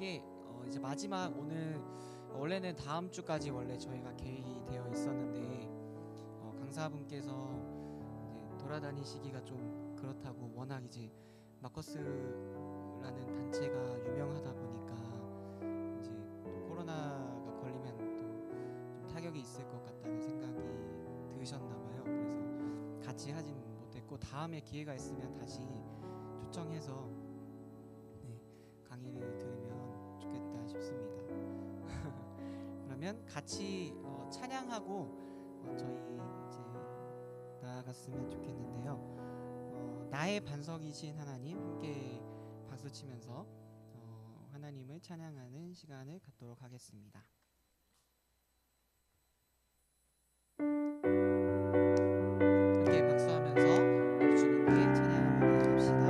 게 이제 마지막 오늘 원래는 다음 주까지 원래 저희가 계획이 되어 있었는데 강사분께서 이제 돌아다니시기가 좀 그렇다고, 워낙 이제 마커스라는 단체가 유명하다 보니까 이제 또 코로나가 걸리면 또 좀 타격이 있을 것 같다는 생각이 드셨나 봐요. 그래서 같이 하진 못했고 다음에 기회가 있으면 다시 초청해서 강의를 들으면 좋겠다 싶습니다. 그러면 같이 찬양하고 저희 이제 나아갔으면 좋겠는데요. 나의 반석이신 하나님, 함께 박수 치면서 하나님을 찬양하는 시간을 갖도록 하겠습니다. 함께 박수하면서 주님께 찬양을 나갑시다.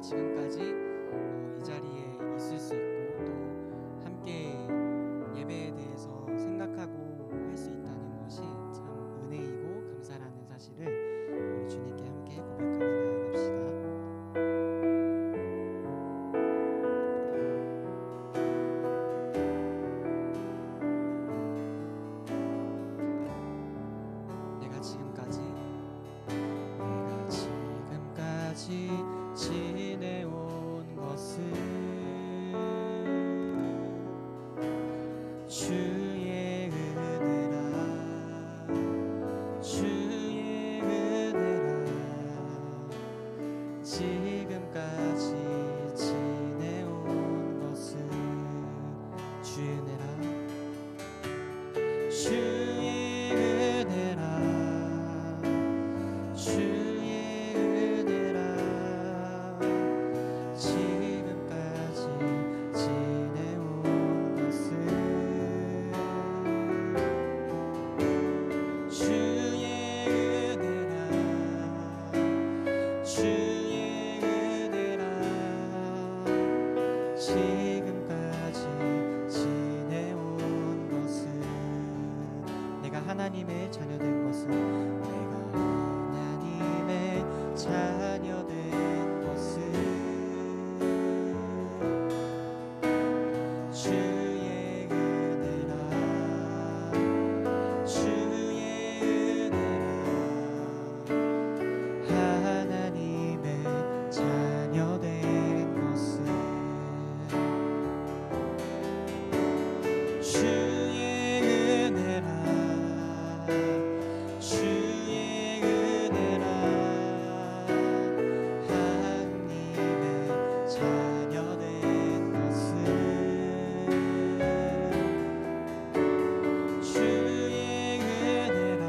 지금까지 이 자리에 있을 수 있고 또 함께 예배에 대해서 생각하고 할 수 있다는 것이 참 은혜이고 감사라는 사실을 우리 주님께 함께 고백하며 나아갑시다. 내가 지금까지 지내온 것은 주의 은혜라, 주의 은혜라. 지금까지 지내온 것은 주의 은혜라, 주의 은혜라, 주의 은혜라. 지금까지 지내온 것은 주의 은혜라, 주의 은혜라. 지금까지 지내온 것은 하나님의 자녀된 것은 내가 하나님의 자녀된 것은 주의 은혜라 주의 은혜라 하나님의 자녀된 것은 주의 은혜라 주의 은혜라 하나님의 자녀된 것은 주의 은혜라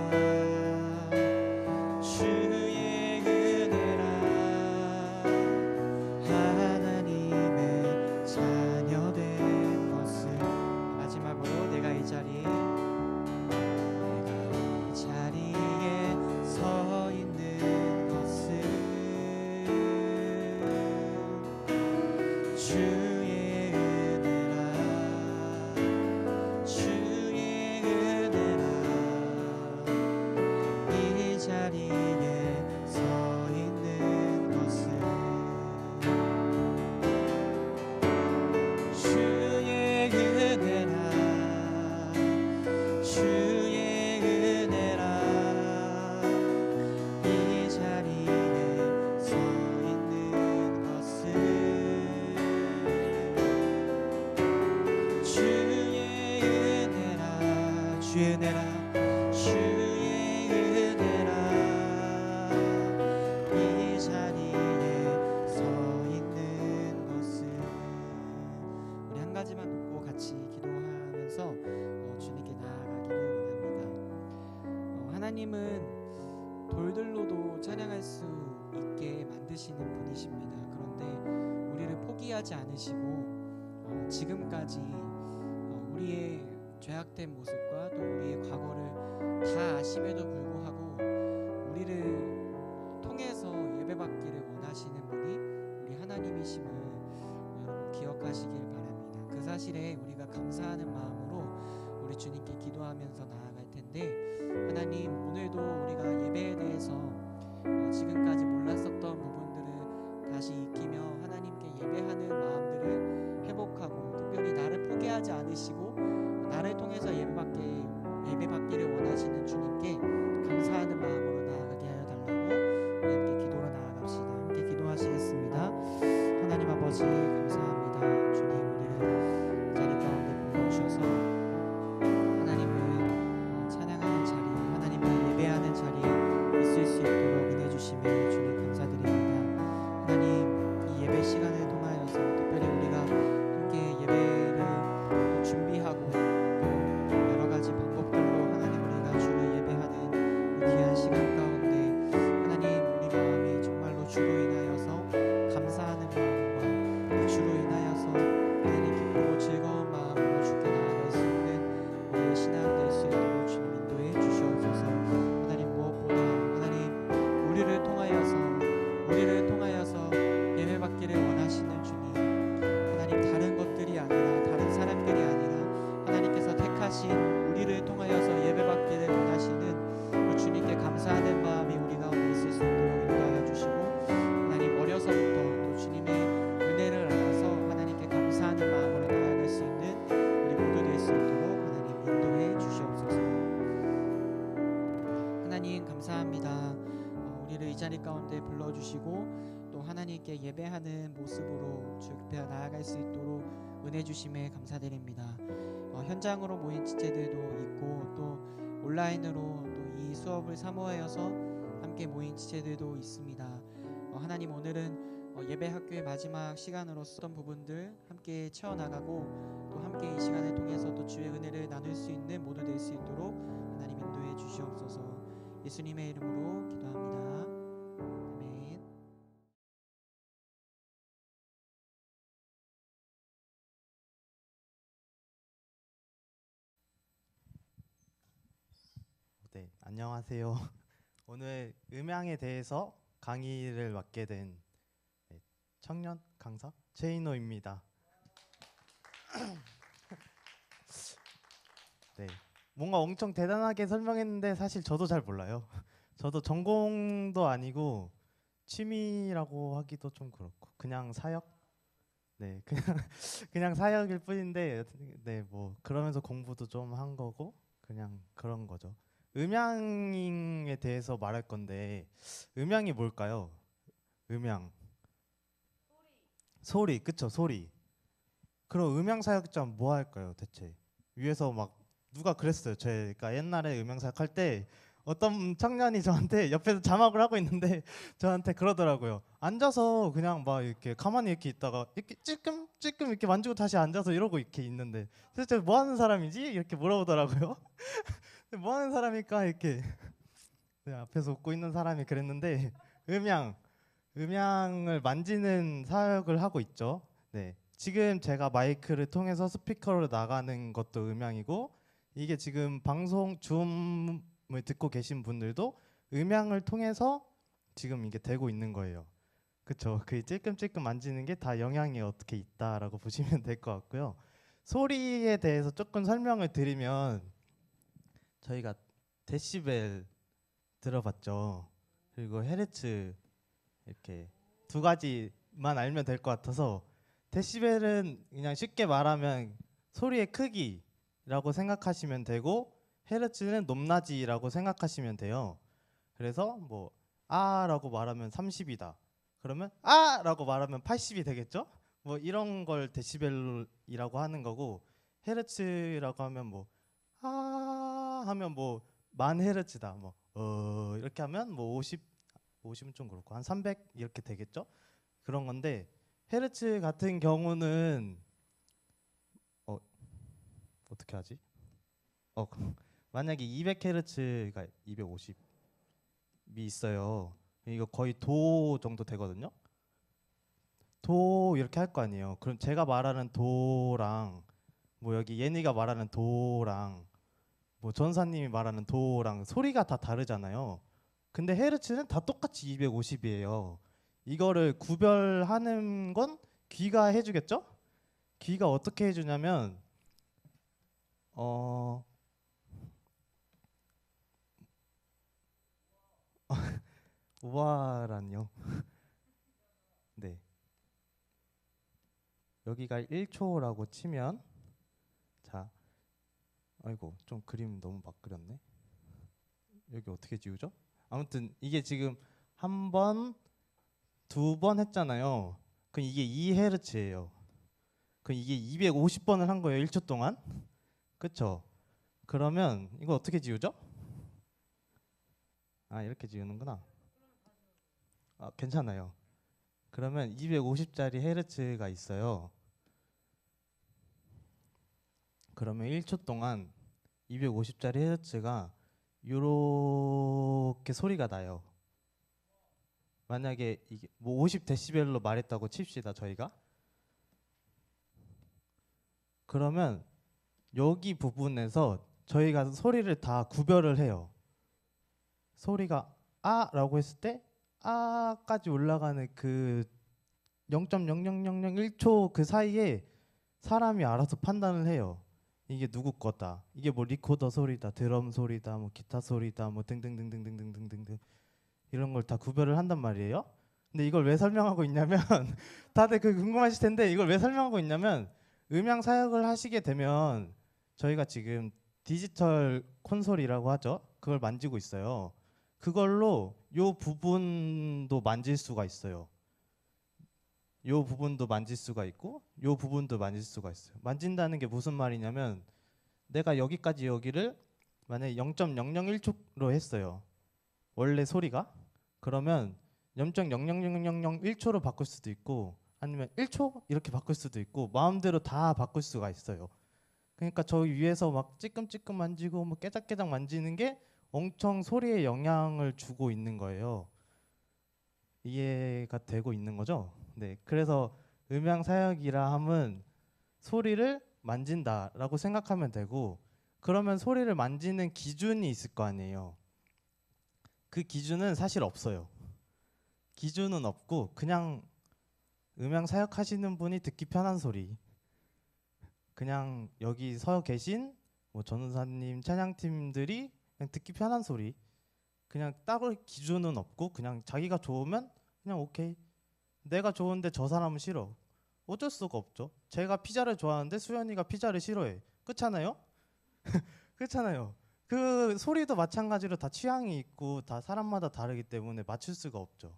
주의 은혜라 하나님의 자녀된 것은 마지막으로 내가 이 자리에 서 있는 것은 주의 은혜라 주의 은혜라 이 자리에 서 있는 것은 주의 은혜라 주의 은혜라 이 자리에 서 있는 것은 주의 은혜라 주의 은혜라 주의 은혜라 이 자리에 서 있는 것은 우리 한 가지만 놓고 같이 기도하면서 주님께 나아가기를 원합니다. 하나님은 돌들로도 찬양할 수 있게 만드시는 분이십니다. 그런데 우리를 포기하지 않으시고 지금까지 우리의 죄악된 모습과 또 우리의 과거를 다 아심에도 불구하고 우리를 통해서 예배받기를 원하시는 분이 우리 하나님이심을 여러분 기억하시길 바랍니다. 그 사실에 우리가 감사하는 마음으로 우리 주님께 기도하면서 나아갈 텐데, 하나님 오늘도 우리가 예배에 대해서 지금까지 몰랐었던 부분들을 다시 익히며 하나님께 예배하는 마음들을 회복하고, 특별히 나를 포기하지 않으시고 나를 통해서 예배받기를 원하시는 주님께 감사하는 마음으로 나아가게 하여 달라고 우리 함께 기도로 나아갑시다. 함께 기도하시겠습니다. 하나님 아버지 감사합니다. 주님 우리를 이 자리 가운데 불러주셔서 하나님을 찬양하는 자리, 하나님을 예배하는 자리에 있을 수 있도록 은혜 주시며 주님 감사드립니다. 하나님 이 예배 시간을 통하여서 특별히 우리가 함께 예배를 준비하고 또 여러 가지 방법들로 하나님 우리가 주를 예배하는 이 귀한 시간 가운데 하나님 우리 마음이 정말로 주로 인하여서 감사하는 마음과 주로 인하여서 하나님 기쁘고 즐거운 마음으로 주께 나아갈 수 있는 우리의 신앙 될 수 있도록 주님 인도해 주시옵소서. 하나님 무엇보다 하나님 우리를 통하여서 예배받기를 원하시는 주님, 하나님 다른 것들이 아니라 다른 사람들이 아니라 하나님께서 택하신 우리를 통하여서 예배받기를 원하시는 그 주님께 감사하는 마음이 우리 가운데 있을 수 있도록 인도하여 주시고, 하나님 어려서부터 또 주님의 은혜를 알아서 하나님께 감사하는 마음으로 나아갈 수 있는 우리 모두 될 수 있도록 하나님 인도해 주시옵소서. 하나님 감사합니다. 우리를 이 자리 가운데 불러주시고 또 하나님께 예배하는 모습으로 주께 나아갈 수 있도록 은혜 주심에 감사드립니다. 현장으로 모인 지체들도 있고 또 온라인으로 또 이 수업을 사모하여서 함께 모인 지체들도 있습니다. 하나님 오늘은 예배 학교의 마지막 시간으로서 어떤 부분들 함께 채워나가고 또 함께 이 시간을 통해서 또 주의 은혜를 나눌 수 있는 모두 될 수 있도록 하나님 인도해 주시옵소서. 예수님의 이름으로 기도합니다. 아멘. 네, 안녕하세요. 오늘 음향에 대해서 강의를 맡게 된 청년 강사 최인호입니다. 네, 뭔가 엄청 대단하게 설명했는데 사실 저도 잘 몰라요. 저도 전공도 아니고 취미라고 하기도 좀 그렇고 그냥 사역? 네, 그냥 그냥 사역일 뿐인데 네, 뭐 그러면서 공부도 좀 한 거고 그냥 그런 거죠. 음향에 대해서 말할 건데 음향이 뭘까요? 음향. 소리, 그쵸, 소리. 그럼 음향 사역자는 뭐 할까요, 대체? 위에서 막 누가 그랬어요. 제가 옛날에 음향 사역할 때 어떤 청년이 저한테 옆에서 자막을 하고 있는데 저한테 그러더라고요. 앉아서 그냥 막 이렇게 가만히 이렇게 있다가 이렇게 찔끔 찔끔 이렇게 만지고 다시 앉아서 이러고 이렇게 있는데 도대체 뭐 하는 사람이지? 이렇게 물어보더라고요. 뭐 하는 사람일까? 이렇게 네, 앞에서 웃고 있는 사람이 그랬는데 음향 음향을 만지는 사역을 하고 있죠. 네. 지금 제가 마이크를 통해서 스피커로 나가는 것도 음향이고 이게 지금 방송 줌을 듣고 계신 분들도 음향을 통해서 지금 이게 되고 있는 거예요. 그렇죠. 그 찔끔찔끔 만지는 게 다 영향이 어떻게 있다라고 보시면 될 것 같고요. 소리에 대해서 조금 설명을 드리면 저희가 데시벨 들어봤죠. 그리고 헤르츠 이렇게 두 가지만 알면 될 것 같아서 데시벨은 그냥 쉽게 말하면 소리의 크기라고 생각하시면 되고 헤르츠는 높낮이라고 생각하시면 돼요. 그래서 뭐 아라고 말하면 30이다. 그러면 아라고 말하면 80이 되겠죠? 뭐 이런 걸 데시벨이라고 하는 거고 헤르츠라고 하면 뭐 아 하면 뭐 만 헤르츠다. 뭐 이렇게 하면 뭐 50은 좀 그렇고 한 300 이렇게 되겠죠? 그런 건데 헤르츠 같은 경우는 어, 어떻게 하지? 어, 만약에 200헤르츠가 250이 있어요. 이거 거의 도 정도 되거든요. 도 이렇게 할 거 아니에요. 그럼 제가 말하는 도랑 뭐 여기 예니가 말하는 도랑 뭐 전사님이 말하는 도랑 소리가 다 다르잖아요. 근데 헤르츠는 다 똑같이 250이에요. 이거를 구별하는 건 귀가 해주겠죠? 귀가 어떻게 해주냐면 어 우아란요. 네, 여기가 1초라고 치면 자, 아이고 좀 그림 너무 막 그렸네. 여기 어떻게 지우죠? 아무튼 이게 지금 한 번, 두 번 했잖아요. 그럼 이게 2헤르츠예요. 그럼 이게 250번을 한 거예요, 1초 동안. 그쵸? 그러면 이거 어떻게 지우죠? 아, 이렇게 지우는구나. 아, 괜찮아요. 그러면 250짜리 헤르츠가 있어요. 그러면 1초 동안 250짜리 헤르츠가 요렇게 소리가 나요. 만약에 이게 뭐 50데시벨로 말했다고 칩시다, 저희가. 그러면 여기 부분에서 저희가 소리를 다 구별을 해요. 소리가 아라고 했을 때 아까지 올라가는 그 0.00001초 그 사이에 사람이 알아서 판단을 해요. 이게 누구 거다. 이게 뭐 리코더 소리다, 드럼 소리다, 뭐 기타 소리다, 뭐 등등등등등등등등 이런 걸 다 구별을 한단 말이에요. 근데 이걸 왜 설명하고 있냐면 다들 그 궁금하실 텐데 이걸 왜 설명하고 있냐면 음향 사역을 하시게 되면 저희가 지금 디지털 콘솔이라고 하죠. 그걸 만지고 있어요. 그걸로 요 부분도 만질 수가 있어요. 요 부분도 만질 수가 있고 요 부분도 만질 수가 있어요. 만진다는 게 무슨 말이냐면 내가 여기까지 여기를 만약에 0.001초로 했어요. 원래 소리가 그러면 0.00001초로 바꿀 수도 있고 아니면 1초 이렇게 바꿀 수도 있고 마음대로 다 바꿀 수가 있어요. 그러니까 저 위에서 막 찌끔찌끔 만지고 뭐 깨작깨작 만지는 게 엄청 소리에 영향을 주고 있는 거예요. 이해가 되고 있는 거죠? 네. 그래서 음향 사역이라 함은 소리를 만진다라고 생각하면 되고 그러면 소리를 만지는 기준이 있을 거 아니에요. 그 기준은 사실 없어요. 기준은 없고 그냥 음향 사역하시는 분이 듣기 편한 소리. 그냥 여기 서 계신 뭐 전우사님 찬양팀들이 그냥 듣기 편한 소리, 그냥 따로 기준은 없고 그냥 자기가 좋으면 그냥 오케이. 내가 좋은데 저 사람은 싫어. 어쩔 수가 없죠. 제가 피자를 좋아하는데 수연이가 피자를 싫어해. 그렇잖아요? 그렇잖아요. 그 소리도 마찬가지로 다 취향이 있고 다 사람마다 다르기 때문에 맞출 수가 없죠.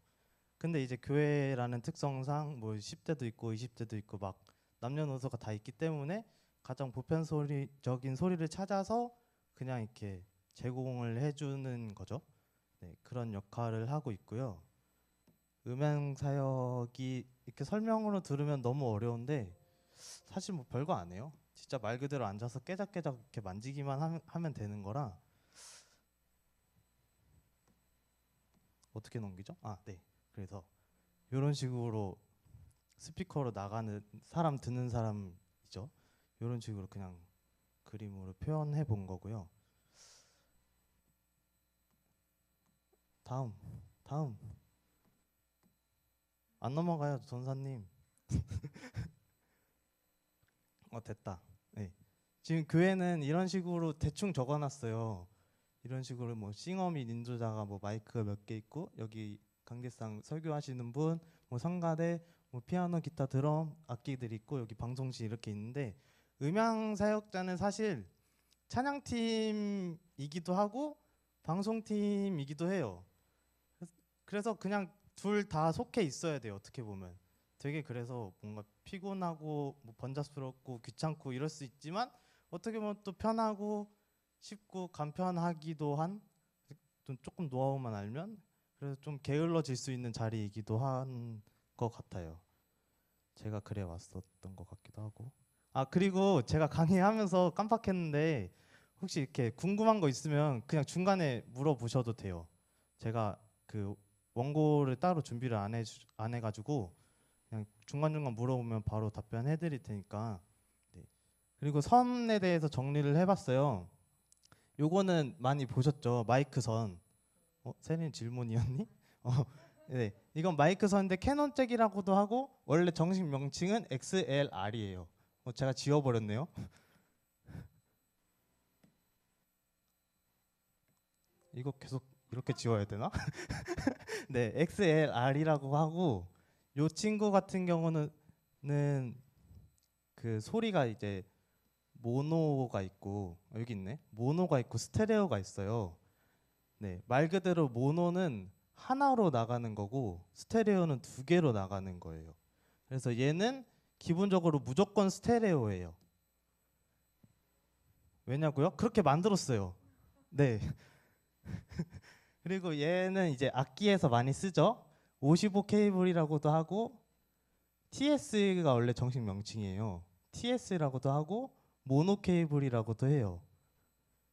근데 이제 교회라는 특성상 뭐 10대도 있고 20대도 있고 막 남녀노소가 다 있기 때문에 가장 보편소리적인 소리를 찾아서 그냥 이렇게 제공을 해주는 거죠. 네, 그런 역할을 하고 있고요. 음향 사역이 이렇게 설명으로 들으면 너무 어려운데 사실 뭐 별거 안 해요. 진짜 말 그대로 앉아서 깨작깨작 이렇게 만지기만 하면 되는 거라. 어떻게 넘기죠? 아, 네. 그래서 이런 식으로 스피커로 나가는 사람 듣는 사람이죠. 이런 식으로 그냥 그림으로 표현해 본 거고요. 다음, 다음. 안 넘어가요, 전사님. 됐다. 네. 지금 교회는 이런 식으로 대충 적어놨어요. 이런 식으로 뭐 싱어 및 인도자가 뭐 마이크가 몇 개 있고 여기 관계상 설교하시는 분, 뭐 성가대, 뭐 피아노, 기타, 드럼, 악기들이 있고 여기 방송실 이렇게 있는데 음향 사역자는 사실 찬양팀이기도 하고 방송팀이기도 해요. 그래서 그냥 둘 다 속해 있어야 돼요. 어떻게 보면 되게 그래서 뭔가 피곤하고 뭐 번잡스럽고 귀찮고 이럴 수 있지만 어떻게 보면 또 편하고 쉽고 간편하기도 한 좀 조금 노하우만 알면 그래서 좀 게을러질 수 있는 자리이기도 한 것 같아요. 제가 그래 왔었던 것 같기도 하고. 아 그리고 제가 강의하면서 깜빡했는데 혹시 이렇게 궁금한 거 있으면 그냥 중간에 물어보셔도 돼요. 제가 그 원고를 따로 준비를 안 해가지고 그냥 중간중간 물어보면 바로 답변해 드릴 테니까. 네. 그리고 선에 대해서 정리를 해봤어요. 요거는 많이 보셨죠? 마이크 선. 세린 질문이었니? 어, 네. 이건 마이크 선인데 캐논 잭이라고도 하고 원래 정식 명칭은 XLR이에요. 제가 지워버렸네요. 이거 계속 이렇게 지워야 되나? 네, XLR이라고 하고 요 친구 같은 경우는 그 소리가 이제 모노가 있고 여기 있네. 모노가 있고 스테레오가 있어요. 네, 말 그대로 모노는 하나로 나가는 거고 스테레오는 두 개로 나가는 거예요. 그래서 얘는 기본적으로 무조건 스테레오예요. 왜냐고요? 그렇게 만들었어요. 네. 그리고 얘는 이제 악기에서 많이 쓰죠. 55 케이블이라고도 하고 TS가 원래 정식 명칭이에요. TS라고도 하고 모노 케이블이라고도 해요.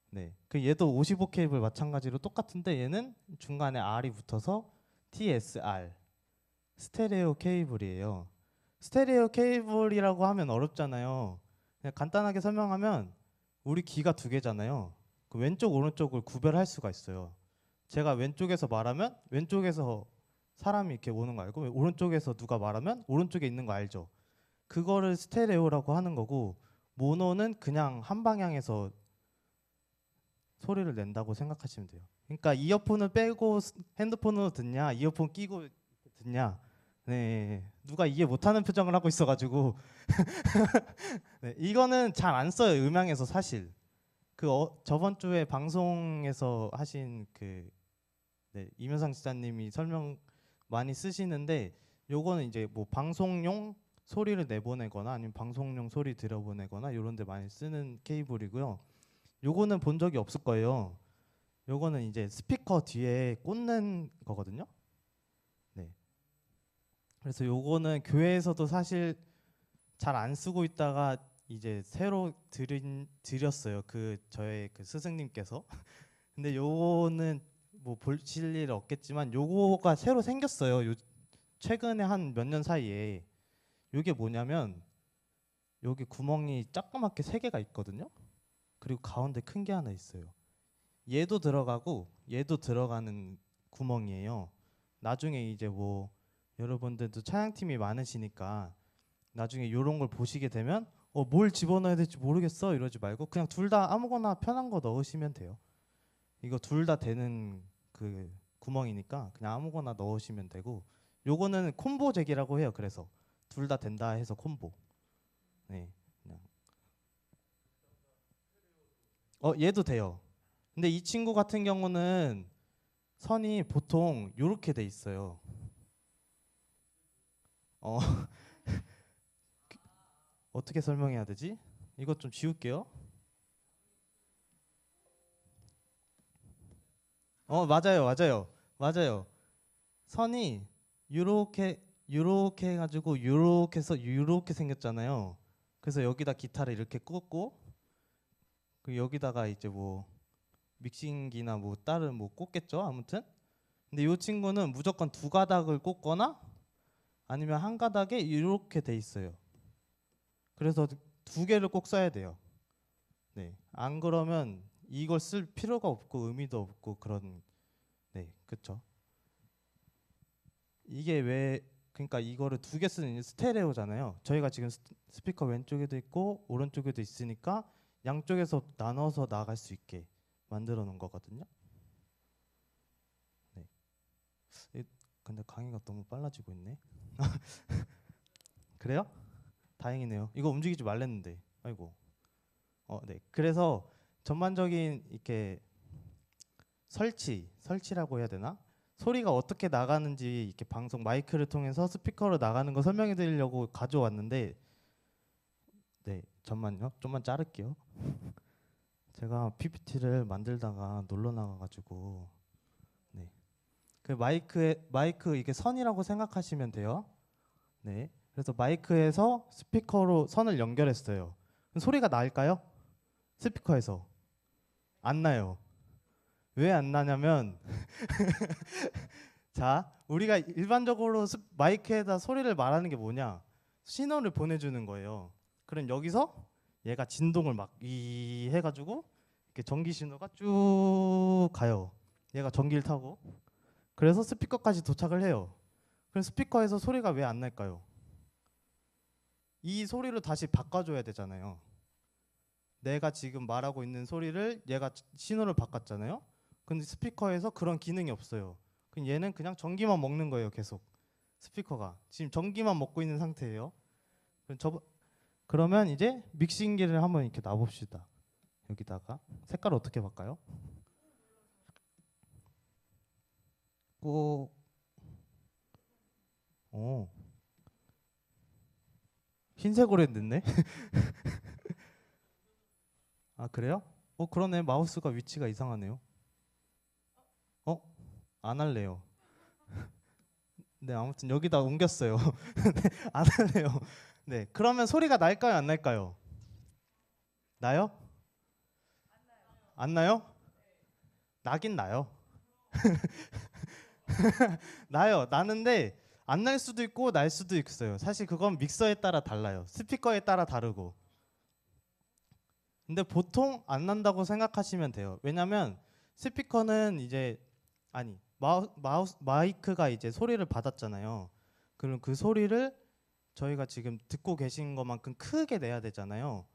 네. 그 얘도 55 케이블 마찬가지로 똑같은데 얘는 중간에 R이 붙어서 TSR 스테레오 케이블이에요. 스테레오 케이블이라고 하면 어렵잖아요. 그냥 간단하게 설명하면 우리 귀가 두 개잖아요. 그 왼쪽 오른쪽을 구별할 수가 있어요. 제가 왼쪽에서 말하면 왼쪽에서 사람이 이렇게 오는 거 알고 오른쪽에서 누가 말하면 오른쪽에 있는 거 알죠. 그거를 스테레오라고 하는 거고 모노는 그냥 한 방향에서 소리를 낸다고 생각하시면 돼요. 그러니까 이어폰을 빼고 핸드폰으로 듣냐, 이어폰 끼고 듣냐. 네, 누가 이해 못하는 표정을 하고 있어가지고 네, 이거는 잘 안 써요 음향에서 사실. 그 저번 주에 방송에서 하신 그 네, 이면상 지사님이 설명 많이 쓰시는데 요거는 이제 뭐 방송용 소리를 내보내거나 아니면 방송용 소리 들여보내거나 이런 데 많이 쓰는 케이블이고요. 요거는 본 적이 없을 거예요. 요거는 이제 스피커 뒤에 꽂는 거거든요. 네. 그래서 요거는 교회에서도 사실 잘 안 쓰고 있다가 이제 새로 드렸어요. 그 저의 그 스승님께서. 근데 요거는 뭐 보실 일 없겠지만 요거가 새로 생겼어요. 최근에 한 몇 년 사이에. 요게 뭐냐면 여기 구멍이 조그맣게 세 개가 있거든요. 그리고 가운데 큰 게 하나 있어요. 얘도 들어가고 얘도 들어가는 구멍이에요. 나중에 이제 뭐 여러분들도 차양팀이 많으시니까 나중에 이런 걸 보시게 되면 뭘 집어넣어야 될지 모르겠어 이러지 말고 그냥 둘 다 아무거나 편한 거 넣으시면 돼요. 이거 둘 다 되는 그 구멍이니까 그냥 아무거나 넣으시면 되고 요거는 콤보 잭이라고 해요. 그래서 둘 다 된다 해서 콤보. 네. 그냥. 얘도 돼요. 근데 이 친구 같은 경우는 선이 보통 요렇게 돼 있어요. 어, 어떻게 설명해야 되지? 이것 좀 지울게요. 맞아요, 맞아요, 맞아요. 선이 요렇게 해가지고 요렇게 해서 요렇게 생겼잖아요. 그래서 여기다 기타를 이렇게 꽂고 그 여기다가 이제 뭐 믹싱기나 뭐 다른 뭐 꽂겠죠. 아무튼. 근데 이 친구는 무조건 두 가닥을 꽂거나 아니면 한 가닥에 이렇게 돼 있어요. 그래서 두 개를 꼭 써야 돼요. 네. 안 그러면 이걸 쓸 필요가 없고 의미도 없고 그런 네, 그렇죠. 이게 왜 그러니까 이거를 두 개 쓰는 이유 스테레오잖아요. 저희가 지금 스피커 왼쪽에도 있고 오른쪽에도 있으니까 양쪽에서 나눠서 나갈 수 있게 만들어 놓은 거거든요. 네. 근데 강의가 너무 빨라지고 있네. 그래요? 다행이네요. 이거 움직이지 말랬는데. 아이고. 네. 그래서 전반적인 이렇게 설치라고 해야 되나? 소리가 어떻게 나가는지 이렇게 방송 마이크를 통해서 스피커로 나가는 거 설명해 드리려고 가져왔는데 네, 잠만요. 좀만 자를게요. 제가 PPT를 만들다가 놀러 나가가지고 네. 그 마이크 이게 선이라고 생각하시면 돼요. 네. 그래서 마이크에서 스피커로 선을 연결했어요. 그럼 소리가 날까요? 스피커에서 안 나요. 왜 안 나냐면 자, 우리가 일반적으로 마이크에다 소리를 말하는 게 뭐냐? 신호를 보내주는 거예요. 그럼 여기서 얘가 진동을 막 이 해가지고 이렇게 전기 신호가 쭉 가요. 얘가 전기를 타고 그래서 스피커까지 도착을 해요. 그럼 스피커에서 소리가 왜 안 날까요? 이 소리를 다시 바꿔줘야 되잖아요. 내가 지금 말하고 있는 소리를 얘가 신호를 바꿨잖아요. 근데 스피커에서 그런 기능이 없어요. 그럼 얘는 그냥 전기만 먹는 거예요, 계속. 스피커가 지금 전기만 먹고 있는 상태예요. 그러면 이제 믹싱기를 한번 이렇게 놔봅시다. 여기다가 색깔 어떻게 바꿔요? 꼭 오, 흰색으로 했는데? 아 그래요? 그러네. 마우스가 위치가 이상하네요. 어? 안 할래요. 네, 아무튼 여기다 옮겼어요. 네, 안 할래요. 네, 그러면 소리가 날까요, 안 날까요? 나요? 안 나요? 나긴 나요. 나요. 나는데 안 날 수도 있고 날 수도 있어요. 사실 그건 믹서에 따라 달라요. 스피커에 따라 다르고. 근데 보통 안 난다고 생각하시면 돼요. 왜냐면 스피커는 이제 아니 마이크가 이제 소리를 받았잖아요. 그럼 그 소리를 저희가 지금 듣고 계신 것만큼 크게 내야 되잖아요.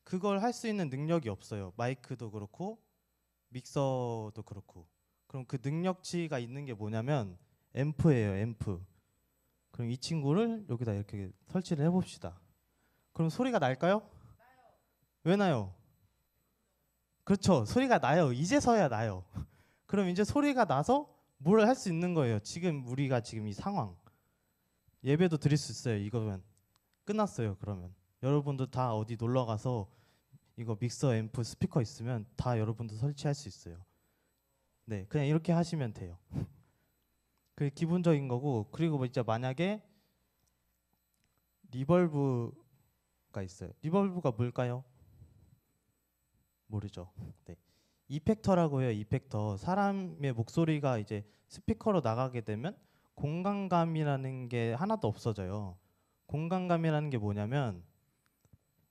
그걸 할 수 있는 능력이 없어요. 마이크도 그렇고 믹서도 그렇고. 그럼 그 능력치가 있는 게 뭐냐면 앰프예요, 앰프. 그럼 이 친구를 여기다 이렇게 설치를 해봅시다. 그럼 소리가 날까요? 왜 나요? 그렇죠. 소리가 나요. 이제서야 나요. 그럼 이제 소리가 나서 뭘 할 수 있는 거예요. 지금 우리가 지금 이 상황. 예배도 드릴 수 있어요. 이거면 끝났어요. 그러면 여러분도 다 어디 놀러 가서 이거 믹서 앰프 스피커 있으면 다 여러분도 설치할 수 있어요. 네, 그냥 이렇게 하시면 돼요. 그게 기본적인 거고 그리고 뭐 이제 만약에 리벌브가 있어요. 리벌브가 뭘까요? 모르죠. 네. 이펙터라고 해요. 이펙터. 사람의 목소리가 이제 스피커로 나가게 되면 공간감이라는 게 하나도 없어져요. 공간감이라는 게 뭐냐면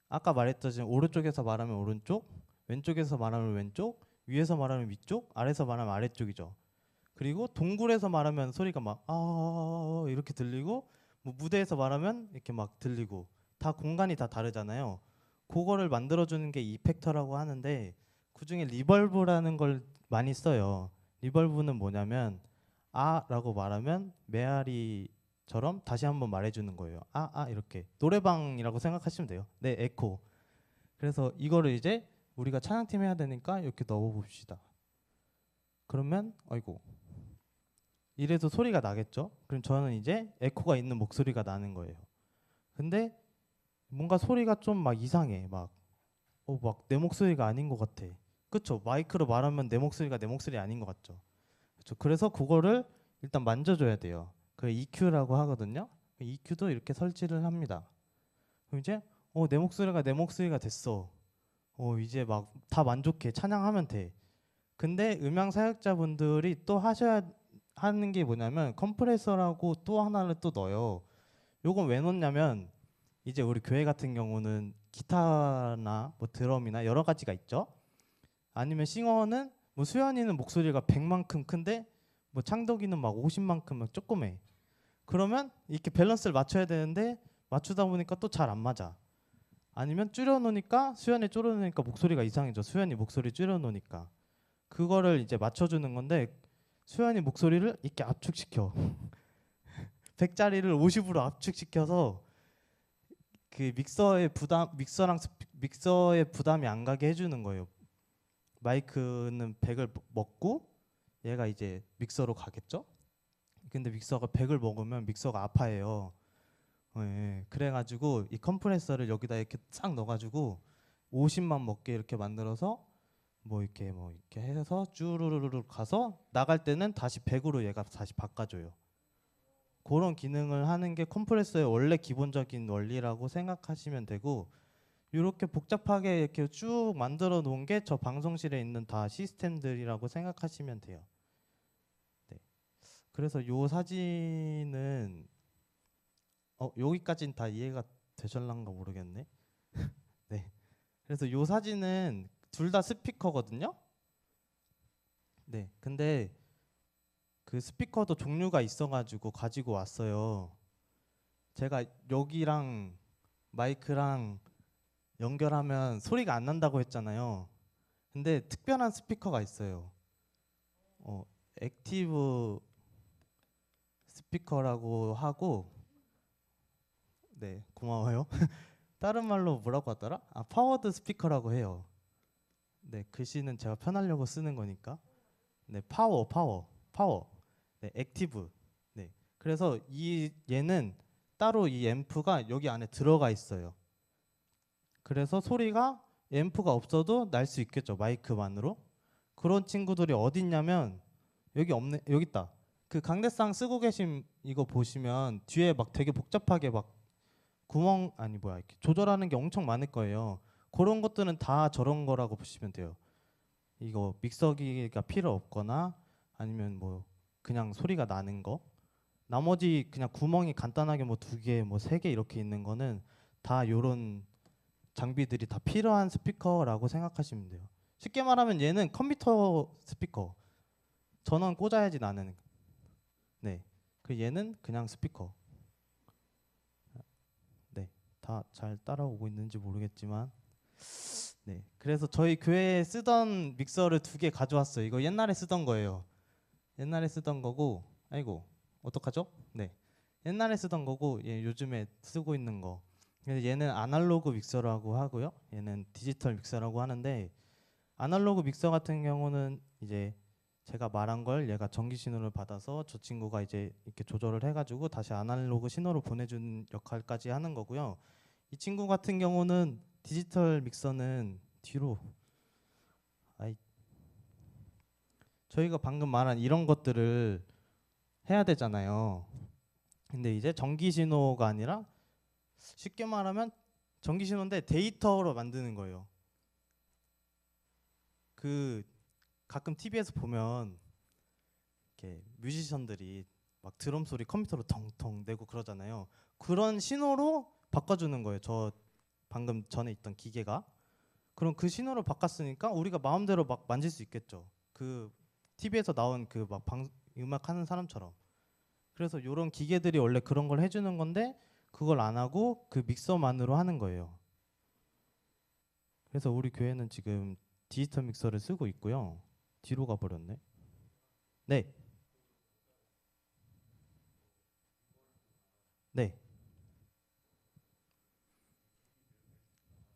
아까 말했듯이 오른쪽에서 말하면 오른쪽, 왼쪽에서 말하면 왼쪽, 위에서 말하면 위쪽, 아래에서 말하면 아래쪽이죠. 그리고 동굴에서 말하면 소리가 막 이렇게 들리고 뭐 무대에서 말하면 이렇게 막 들리고 다 공간이 다 다르잖아요. 그거를 만들어주는 게 이펙터라고 하는데 그중에 리벌브라는 걸 많이 써요. 리벌브는 뭐냐면 아라고 말하면 메아리처럼 다시 한번 말해주는 거예요. 아 이렇게 노래방이라고 생각하시면 돼요. 네, 에코. 그래서 이거를 이제 우리가 찬양팀 해야 되니까 이렇게 넣어봅시다. 그러면 아이고 이래도 소리가 나겠죠? 그럼 저는 이제 에코가 있는 목소리가 나는 거예요. 근데 뭔가 소리가 좀 막 이상해. 막 내 목소리가 아닌 것 같아. 그쵸? 마이크로 말하면 내 목소리가 내 목소리 아닌 것 같죠? 그쵸? 그래서 그거를 일단 만져줘야 돼요. 그 EQ라고 하거든요. EQ도 이렇게 설치를 합니다. 그럼 이제 내 목소리가 내 목소리가 됐어. 이제 막 다 만족해. 찬양하면 돼. 근데 음향 사역자분들이 또 하셔야 하는 게 뭐냐면 컴프레서라고 또 하나를 또 넣어요. 요건 왜 넣냐면 이제 우리 교회 같은 경우는 기타나 뭐 드럼이나 여러 가지가 있죠. 아니면 싱어는 뭐 수연이는 목소리가 100만큼 큰데 뭐 창덕이는 막 50만큼 막 조그매. 그러면 이렇게 밸런스를 맞춰야 되는데 맞추다 보니까 또 잘 안 맞아. 아니면 줄여놓으니까 수연이 줄여놓으니까 목소리가 이상해져. 수연이 목소리 줄여놓으니까 그거를 이제 맞춰주는 건데 수연이 목소리를 이렇게 압축시켜. 100짜리를 50으로 압축시켜서 그 믹서의 부담이 안 가게 해주는 거예요. 마이크는 100을 먹고 얘가 이제 믹서로 가겠죠. 근데 믹서가 100을 먹으면 믹서가 아파해요. 예, 그래가지고 이 컴프레서를 여기다 이렇게 싹 넣어가지고 50만 먹게 이렇게 만들어서 뭐 이렇게 해서 쭈루루루 가서 나갈 때는 다시 100으로 얘가 다시 바꿔줘요. 그런 기능을 하는 게 컴프레서의 원래 기본적인 원리라고 생각하시면 되고 이렇게 복잡하게 이렇게 쭉 만들어 놓은 게 저 방송실에 있는 다 시스템들이라고 생각하시면 돼요. 네. 그래서 요 사진은 여기까지는 다 이해가 되실란가 모르겠네. 네. 그래서 요 사진은 둘 다 스피커거든요. 네. 근데 그 스피커도 종류가 있어가지고 가지고 왔어요. 제가 여기랑 마이크랑 연결하면 소리가 안 난다고 했잖아요. 근데 특별한 스피커가 있어요. 액티브 스피커라고 하고, 네, 고마워요. 다른 말로 뭐라고 하더라? 파워드 스피커라고 해요. 네, 글씨는 제가 편하려고 쓰는 거니까. 네, 파워. 네, 액티브. 네, 그래서 얘는 따로 이 앰프가 여기 안에 들어가 있어요. 그래서 소리가 앰프가 없어도 날 수 있겠죠, 마이크만으로. 그런 친구들이 어디 있냐면 여기 있다. 그 강대상 쓰고 계신 이거 보시면 뒤에 막 되게 복잡하게 막 구멍 아니 뭐야 이렇게 조절하는 게 엄청 많을 거예요. 그런 것들은 다 저런 거라고 보시면 돼요. 이거 믹서기가 필요 없거나 아니면 뭐 그냥 소리가 나는 거. 나머지 그냥 구멍이 간단하게 뭐 2개, 뭐 3개 이렇게 있는 거는 다 요런 장비들이 다 필요한 스피커라고 생각하시면 돼요. 쉽게 말하면 얘는 컴퓨터 스피커. 전원 꽂아야지 나는. 네. 그 얘는 그냥 스피커. 네. 다 잘 따라오고 있는지 모르겠지만 네. 그래서 저희 교회에 쓰던 믹서를 2개 가져왔어요. 이거 옛날에 쓰던 거예요. 옛날에 쓰던 거고 아이고 어떡하죠? 네. 옛날에 쓰던 거고 얘 요즘에 쓰고 있는 거. 그래서 얘는 아날로그 믹서라고 하고요. 얘는 디지털 믹서라고 하는데 아날로그 믹서 같은 경우는 이제 제가 말한 걸 얘가 전기 신호를 받아서 저 친구가 이제 이렇게 조절을 해가지고 다시 아날로그 신호로 보내주는 역할까지 하는 거고요. 이 친구 같은 경우는 디지털 믹서는 뒤로 저희가 방금 말한 이런 것들을 해야 되잖아요. 근데 이제 전기 신호가 아니라 쉽게 말하면 전기 신호인데 데이터로 만드는 거예요. 그 가끔 TV에서 보면 이렇게 뮤지션들이 막 드럼 소리 컴퓨터로 텅텅 내고 그러잖아요. 그런 신호로 바꿔주는 거예요. 저 방금 전에 있던 기계가. 그럼 그 신호를 바꿨으니까 우리가 마음대로 막 만질 수 있겠죠. 그 TV에서 나온 그 막 음악 하는 사람처럼. 그래서 이런 기계들이 원래 그런 걸 해주는 건데 그걸 안 하고 그 믹서만으로 하는 거예요. 그래서 우리 교회는 지금 디지털 믹서를 쓰고 있고요. 뒤로 가버렸네. 네, 네,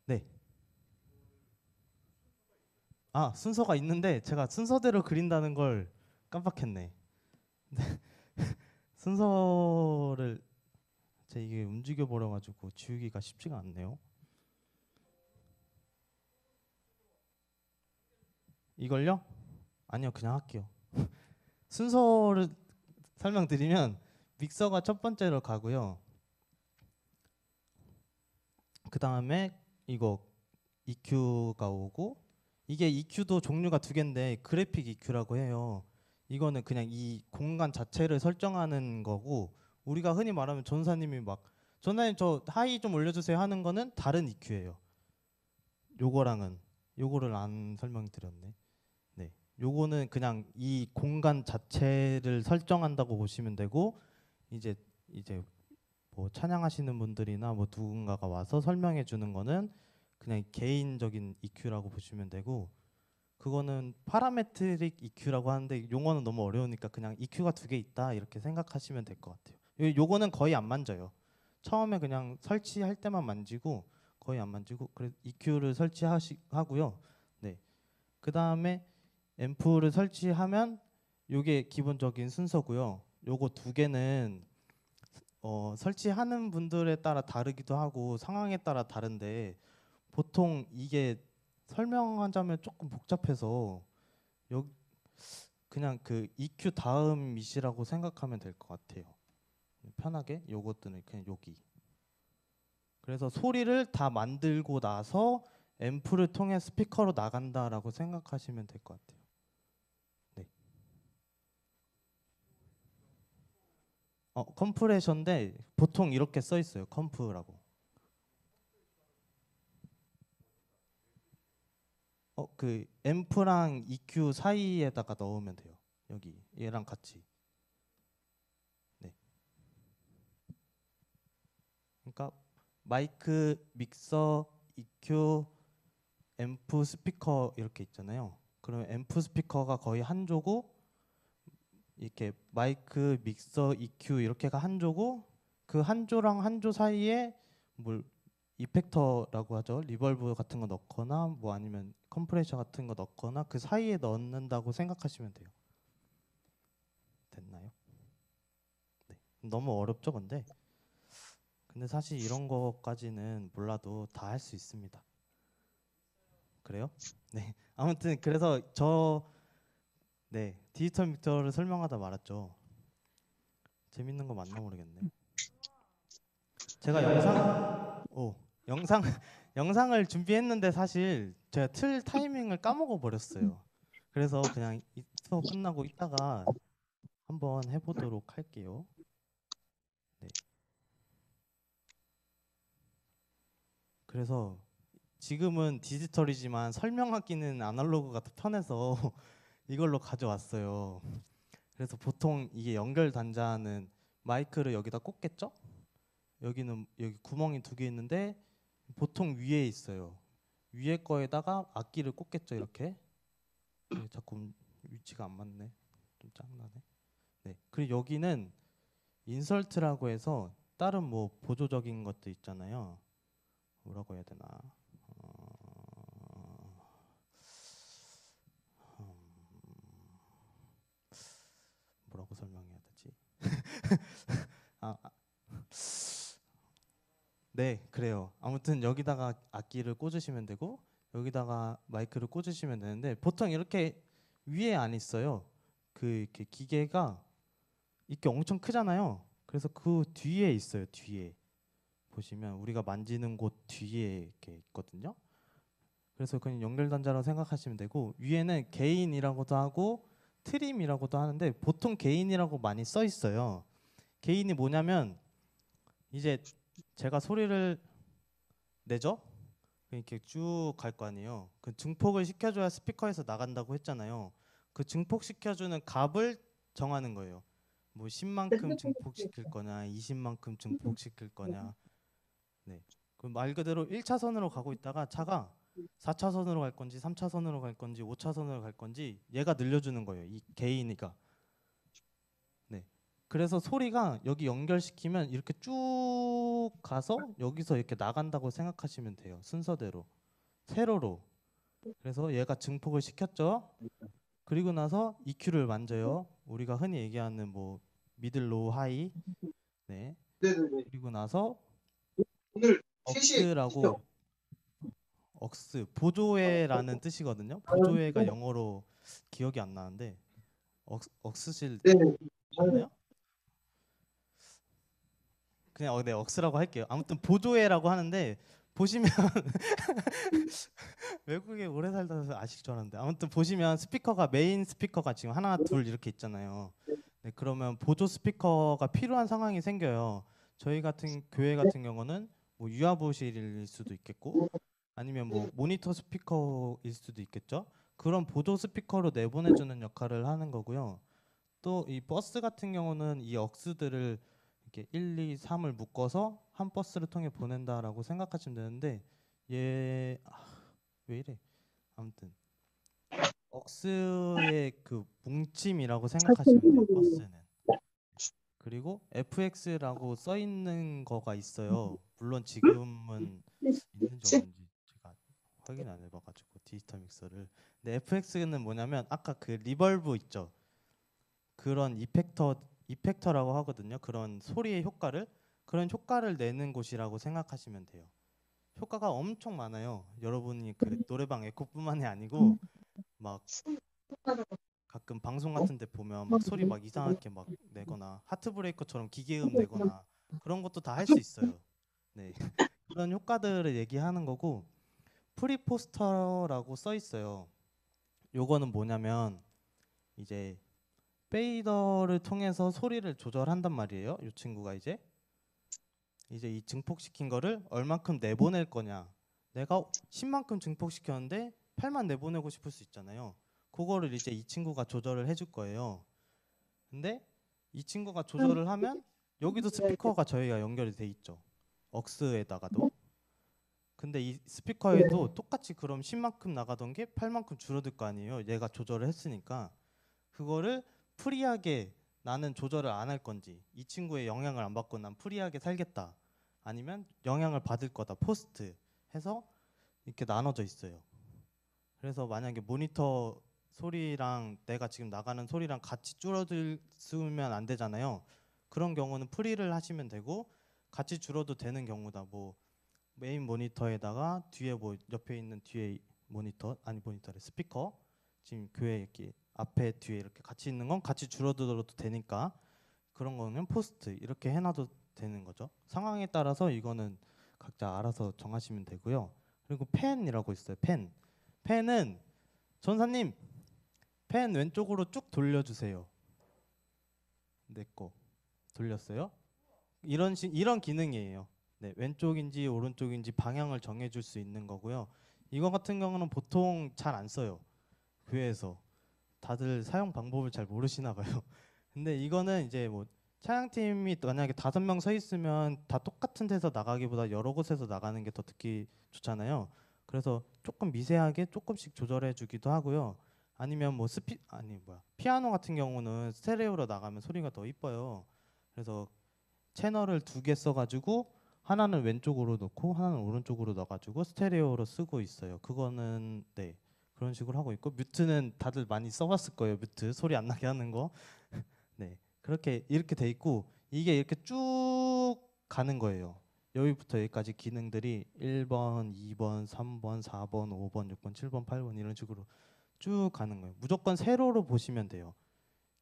네. 아, 순서가 있는데 제가 순서대로 그린다는 걸 깜빡했네. 순서를 제 이게 움직여 버려가지고 지우기가 쉽지가 않네요. 이걸요? 아니요, 그냥 할게요. 순서를 설명드리면 믹서가 첫 번째로 가고요. 그 다음에 이거 EQ가 오고 이게 EQ도 종류가 두 개인데 그래픽 EQ라고 해요. 이거는 그냥 이 공간 자체를 설정하는 거고 우리가 흔히 말하면 전사님이 막 전사님 저 하이 좀 올려주세요 하는 거는 다른 EQ예요. 요거랑은 요거를 안 설명드렸네. 네, 요거는 그냥 이 공간 자체를 설정한다고 보시면 되고 이제 이제 뭐 찬양하시는 분들이나 뭐 누군가가 와서 설명해 주는 거는 그냥 개인적인 EQ라고 보시면 되고 그거는 파라메트릭 EQ라고 하는데 용어는 너무 어려우니까 그냥 EQ가 두 개 있다 이렇게 생각하시면 될 것 같아요. 요거는 거의 안 만져요. 처음에 그냥 설치할 때만 만지고 거의 안 만지고 그래서 EQ를 설치하고요. 네. 그 다음에 앰프를 설치하면 요게 기본적인 순서고요. 요거 두 개는 설치하는 분들에 따라 다르기도 하고 상황에 따라 다른데 보통 이게 설명하자면 조금 복잡해서 여 그냥 그 EQ 다음 밑이라고 생각하면 될 것 같아요. 편하게 요것들은 그냥 여기. 그래서 소리를 다 만들고 나서 앰프를 통해 스피커로 나간다라고 생각하시면 될 것 같아요. 네. 컴프레셔인데 보통 이렇게 써 있어요. 컴프라고. 그 앰프랑 EQ 사이에다가 넣으면 돼요. 여기 얘랑 같이. 네. 그러니까 마이크, 믹서, EQ, 앰프, 스피커 이렇게 있잖아요. 그러면 앰프 스피커가 거의 한 조고 이렇게 마이크, 믹서, EQ 이렇게가 한 조고 그 한 조랑 한 조 사이에 뭘 이펙터라고 하죠. 리벌브 같은 거 넣거나 뭐 아니면 컴프레셔 같은 거 넣거나 그 사이에 넣는다고 생각하시면 돼요. 됐나요? 네. 너무 어렵죠, 근데? 근데 사실 이런 거까지는 몰라도 다 할 수 있습니다. 그래요? 네. 아무튼 그래서 네, 디지털 믹서를 설명하다 말았죠. 재밌는 거 맞나 모르겠네. 제가 영상 영상을 준비했는데 사실 제가 틀 타이밍을 까먹어 버렸어요. 그래서 그냥 이 수업 끝나고 있다가 한번 해보도록 할게요. 네. 그래서 지금은 디지털이지만 설명하기는 아날로그가 더 편해서 이걸로 가져왔어요. 그래서 보통 이게 연결 단자는 마이크를 여기다 꽂겠죠? 여기 구멍이 두 개 있는데 보통 위에 있어요. 위에 거에다가 악기를 꽂겠죠, 이렇게. 자꾸 위치가 안 맞네. 좀 짱나네. 네. 그리고 여기는 인설트라고 해서 다른 뭐 보조적인 것도 있잖아요. 뭐라고 해야 되나? 어, 음, 뭐라고 설명해야 되지? 아, 네, 그래요. 아무튼 여기다가 악기를 꽂으시면 되고 여기다가 마이크를 꽂으시면 되는데 보통 이렇게 위에 안 있어요. 그 이렇게 기계가 이렇게 엄청 크잖아요. 그래서 그 뒤에 있어요. 뒤에 보시면 우리가 만지는 곳 뒤에 이렇게 있거든요. 그래서 그냥 연결 단자라고 생각하시면 되고 위에는 게인이라고도 하고 트림이라고도 하는데 보통 게인이라고 많이 써 있어요. 게인이 뭐냐면 이제 제가 소리를 내죠? 이렇게 쭉 갈 거 아니에요. 그 증폭을 시켜줘야 스피커에서 나간다고 했잖아요. 그 증폭 시켜주는 값을 정하는 거예요. 뭐 10만큼 증폭시킬 거냐, 20만큼 증폭시킬 거냐. 네. 그 말 그대로 1차선으로 가고 있다가 차가 4차선으로 갈 건지 3차선으로 갈 건지 5차선으로 갈 건지 얘가 늘려주는 거예요. 이 게인이가. 네. 그래서 소리가 여기 연결시키면 이렇게 쭉 가서 여기서 이렇게 나간다고 생각하시면 돼요. 순서대로. 세로로. 그래서 얘가 증폭을 시켰죠. 그리고 나서 EQ를 만져요. 우리가 흔히 얘기하는 뭐 미들, 로우, 하이. 네. 네네네. 그리고 나서 오늘 3시에 억스라고 억스 보조회라는 뜻이거든요. 보조회가 영어로 기억이 안 나는데 억스실 네네. 맞나요? 그냥 네 억스라고 할게요. 아무튼 보조회라고 하는데 보시면 외국에 오래 살다 아실 줄 알았는데 아무튼 보시면 스피커가 메인 스피커가 지금 하나 둘 이렇게 있잖아요. 네, 그러면 보조 스피커가 필요한 상황이 생겨요. 저희 같은 교회 같은 경우는 뭐 유아보실일 수도 있겠고 아니면 뭐 모니터 스피커일 수도 있겠죠. 그런 보조 스피커로 내보내주는 역할을 하는 거고요. 또 이 버스 같은 경우는 이 억스들을 이렇게 1, 2, 3을 묶어서 한 버스를 통해 보낸다라고 생각하시면 되는데 왜 이래? 아무튼 억스의 그 뭉침이라고 생각하시면 돼요. 버스는. 그리고 FX라고 써 있는 거가 있어요. 물론 지금은 있는지 없는지 제가 확인 안 해봐가지고 디지털 믹서를. 근데 FX는 뭐냐면 아까 그 리벌브 있죠. 그런 이펙터라고 하거든요. 그런 소리의 효과를 그런 효과를 내는 곳이라고 생각하시면 돼요. 효과가 엄청 많아요. 여러분이 그 노래방 에코뿐만이 아니고 막 가끔 방송 같은 데 보면 막 소리 막 이상하게 막 내거나 하트 브레이커처럼 기계음 내거나 그런 것도 다 할 수 있어요. 네. 그런 효과들을 얘기하는 거고 프리포스터라고 써 있어요. 요거는 뭐냐면 이제 페이더를 통해서 소리를 조절한단 말이에요. 이 친구가 이제 이 증폭시킨 거를 얼만큼 내보낼 거냐. 내가 10만큼 증폭시켰는데 8만 내보내고 싶을 수 있잖아요. 그거를 이제 이 친구가 조절을 해줄 거예요. 근데 이 친구가 조절을 하면 여기도 스피커가 저희가 연결이 돼 있죠. 억스에다가도. 근데 이 스피커에도 똑같이 그럼 10만큼 나가던 게 8만큼 줄어들 거 아니에요. 얘가 조절을 했으니까. 그거를 프리하게 나는 조절을 안 할 건지 이 친구의 영향을 안 받고 난 프리하게 살겠다. 아니면 영향을 받을 거다. 포스트 해서 이렇게 나눠져 있어요. 그래서 만약에 모니터 소리랑 내가 지금 나가는 소리랑 같이 줄어들면 안 되잖아요. 그런 경우는 프리를 하시면 되고 같이 줄어도 되는 경우다. 뭐 메인 모니터에다가 뒤에 뭐 옆에 있는 뒤에 모니터 아니 모니터래 스피커 지금 교회 이렇게 앞에 뒤에 이렇게 같이 있는 건 같이 줄어들어도 되니까 그런 거는 포스트 이렇게 해놔도 되는 거죠. 상황에 따라서 이거는 각자 알아서 정하시면 되고요. 그리고 펜이라고 있어요. 펜은 전사님 펜 왼쪽으로 쭉 돌려주세요. 내 거 돌렸어요? 이런 기능이에요. 네, 왼쪽인지 오른쪽인지 방향을 정해줄 수 있는 거고요. 이거 같은 경우는 보통 잘 안 써요. 교회에서 다들 사용 방법을 잘 모르시나 봐요. 근데 이거는 이제 뭐 차량팀이 만약에 5명 서 있으면 다 똑같은 데서 나가기보다 여러 곳에서 나가는 게 더 듣기 좋잖아요. 그래서 조금 미세하게 조금씩 조절해 주기도 하고요. 아니면 뭐 피아노 같은 경우는 스테레오로 나가면 소리가 더 이뻐요. 그래서 채널을 2개 써가지고 하나는 왼쪽으로 놓고 하나는 오른쪽으로 넣어가지고 스테레오로 쓰고 있어요. 그거는 네 그런 식으로 하고 있고 뮤트는 다들 많이 써봤을 거예요. 뮤트 소리 안 나게 하는 거. 네 그렇게 이렇게 돼 있고 이게 이렇게 쭉 가는 거예요. 여기부터 여기까지 기능들이 1번, 2번, 3번, 4번, 5번, 6번, 7번, 8번 이런 식으로 쭉 가는 거예요. 무조건 세로로 보시면 돼요.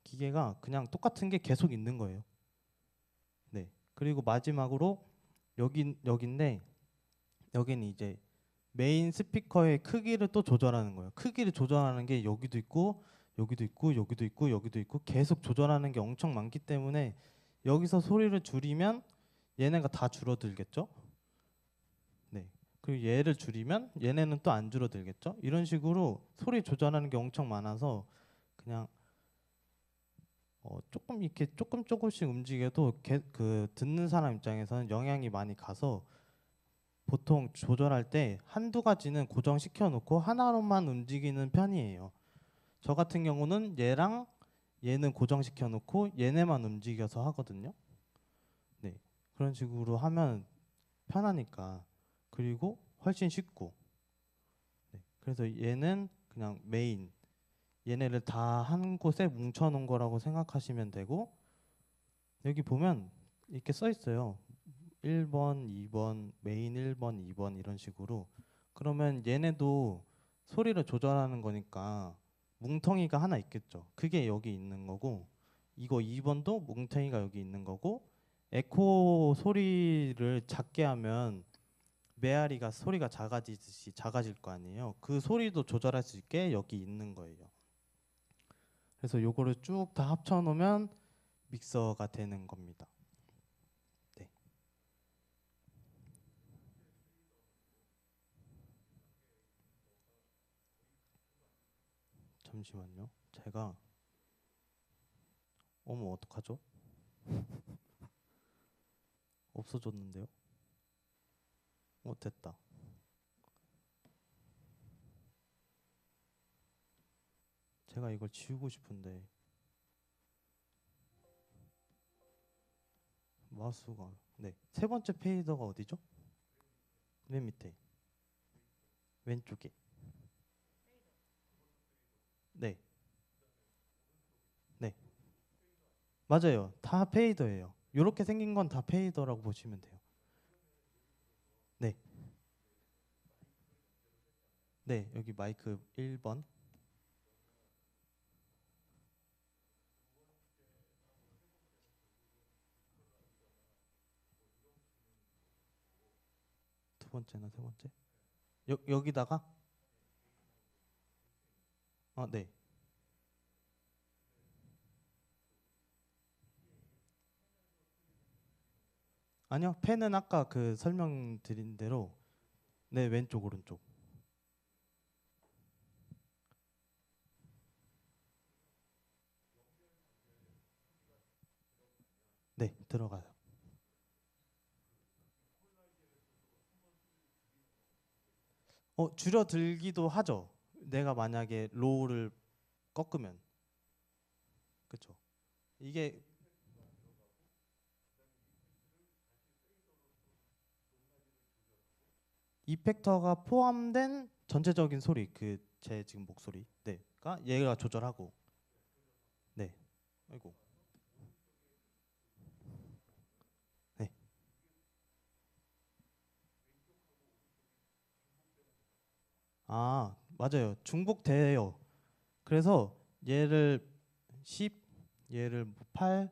기계가 그냥 똑같은 게 계속 있는 거예요. 네. 그리고 마지막으로 여기인데 여기는 이제 메인 스피커의 크기를 또 조절하는 거예요. 크기를 조절하는 게 여기도 있고 여기도 있고 여기도 있고 여기도 있고 계속 조절하는 게 엄청 많기 때문에 여기서 소리를 줄이면 얘네가 다 줄어들겠죠? 네. 그리고 얘를 줄이면 얘네는 또 안 줄어들겠죠? 이런 식으로 소리 조절하는 게 엄청 많아서 그냥 조금 이렇게 조금씩 움직여도 그 듣는 사람 입장에서는 영향이 많이 가서 보통 조절할 때 한두 가지는 고정시켜 놓고 하나로만 움직이는 편이에요. 저 같은 경우는 얘랑 얘는 고정시켜 놓고 얘네만 움직여서 하거든요. 네. 그런 식으로 하면 편하니까. 그리고 훨씬 쉽고. 네. 그래서 얘는 그냥 메인. 얘네를 다 한 곳에 뭉쳐 놓은 거라고 생각하시면 되고, 여기 보면 이렇게 써 있어요. 1번, 2번, 메인 1번, 2번 이런 식으로. 그러면 얘네도 소리를 조절하는 거니까 뭉텅이가 하나 있겠죠. 그게 여기 있는 거고, 이거 2번도 뭉텅이가 여기 있는 거고, 에코 소리를 작게 하면 메아리가 소리가 작아지듯이 작아질 거 아니에요. 그 소리도 조절할 수 있게 여기 있는 거예요. 그래서 요거를 쭉 다 합쳐 놓으면 믹서가 되는 겁니다. 네. 잠시만요. 제가 어머 어떡하죠? 없어졌는데요. 됐다. 제가 이걸 지우고 싶은데 마우스가 네. 세 번째 페이더가 어디죠? 맨 밑에 왼쪽에. 네. 네. 맞아요. 다 페이더예요. 요렇게 생긴 건 다 페이더라고 보시면 돼요. 네. 네. 여기 마이크 1번. 두 번째나 세 번째? 여기다가 네. 아니요. 펜은 아까 그 설명드린 대로 네, 왼쪽 오른쪽. 네, 들어가요. 줄여들기도 하죠. 내가 만약에 로우를 꺾으면. 그렇죠. 이게 이펙터가 포함된 전체적인 소리, 그 제 지금 목소리, 네가 얘가 조절하고, 네, 아이고, 네, 맞아요, 중복돼요. 그래서 얘를 10, 얘를 8,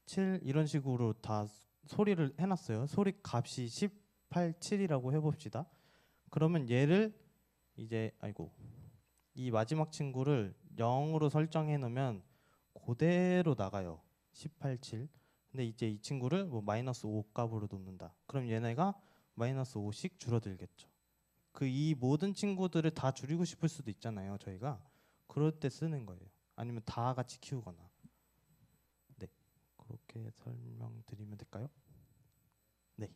7 이런 식으로 다 소리를 해놨어요. 소리 값이 10, 8, 7이라고 해봅시다. 그러면 얘를 이제 아이고 이 마지막 친구를 0으로 설정해 놓으면 그대로 나가요. 18, 7. 근데 이제 이 친구를 뭐 마이너스 5 값으로 놓는다. 그럼 얘네가 마이너스 5씩 줄어들겠죠. 그 이 모든 친구들을 다 줄이고 싶을 수도 있잖아요. 저희가 그럴 때 쓰는 거예요. 아니면 다 같이 키우거나. 네, 그렇게 설명드리면 될까요? 네,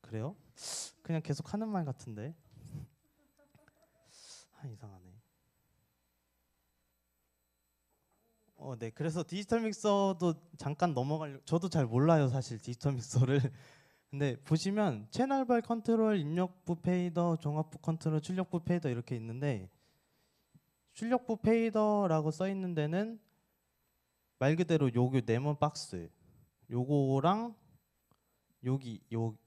그래요? 그냥 계속 하는 말 같은데. 이상하네. 네. 그래서 디지털 믹서도 잠깐 넘어가려. 저도 잘 몰라요, 사실 디지털 믹서를. 근데 보시면 채널별 컨트롤, 입력부 페이더, 종합부 컨트롤, 출력부 페이더 이렇게 있는데 출력부 페이더라고 써 있는 데는 말 그대로 요거 네모 박스 요거랑 여기 요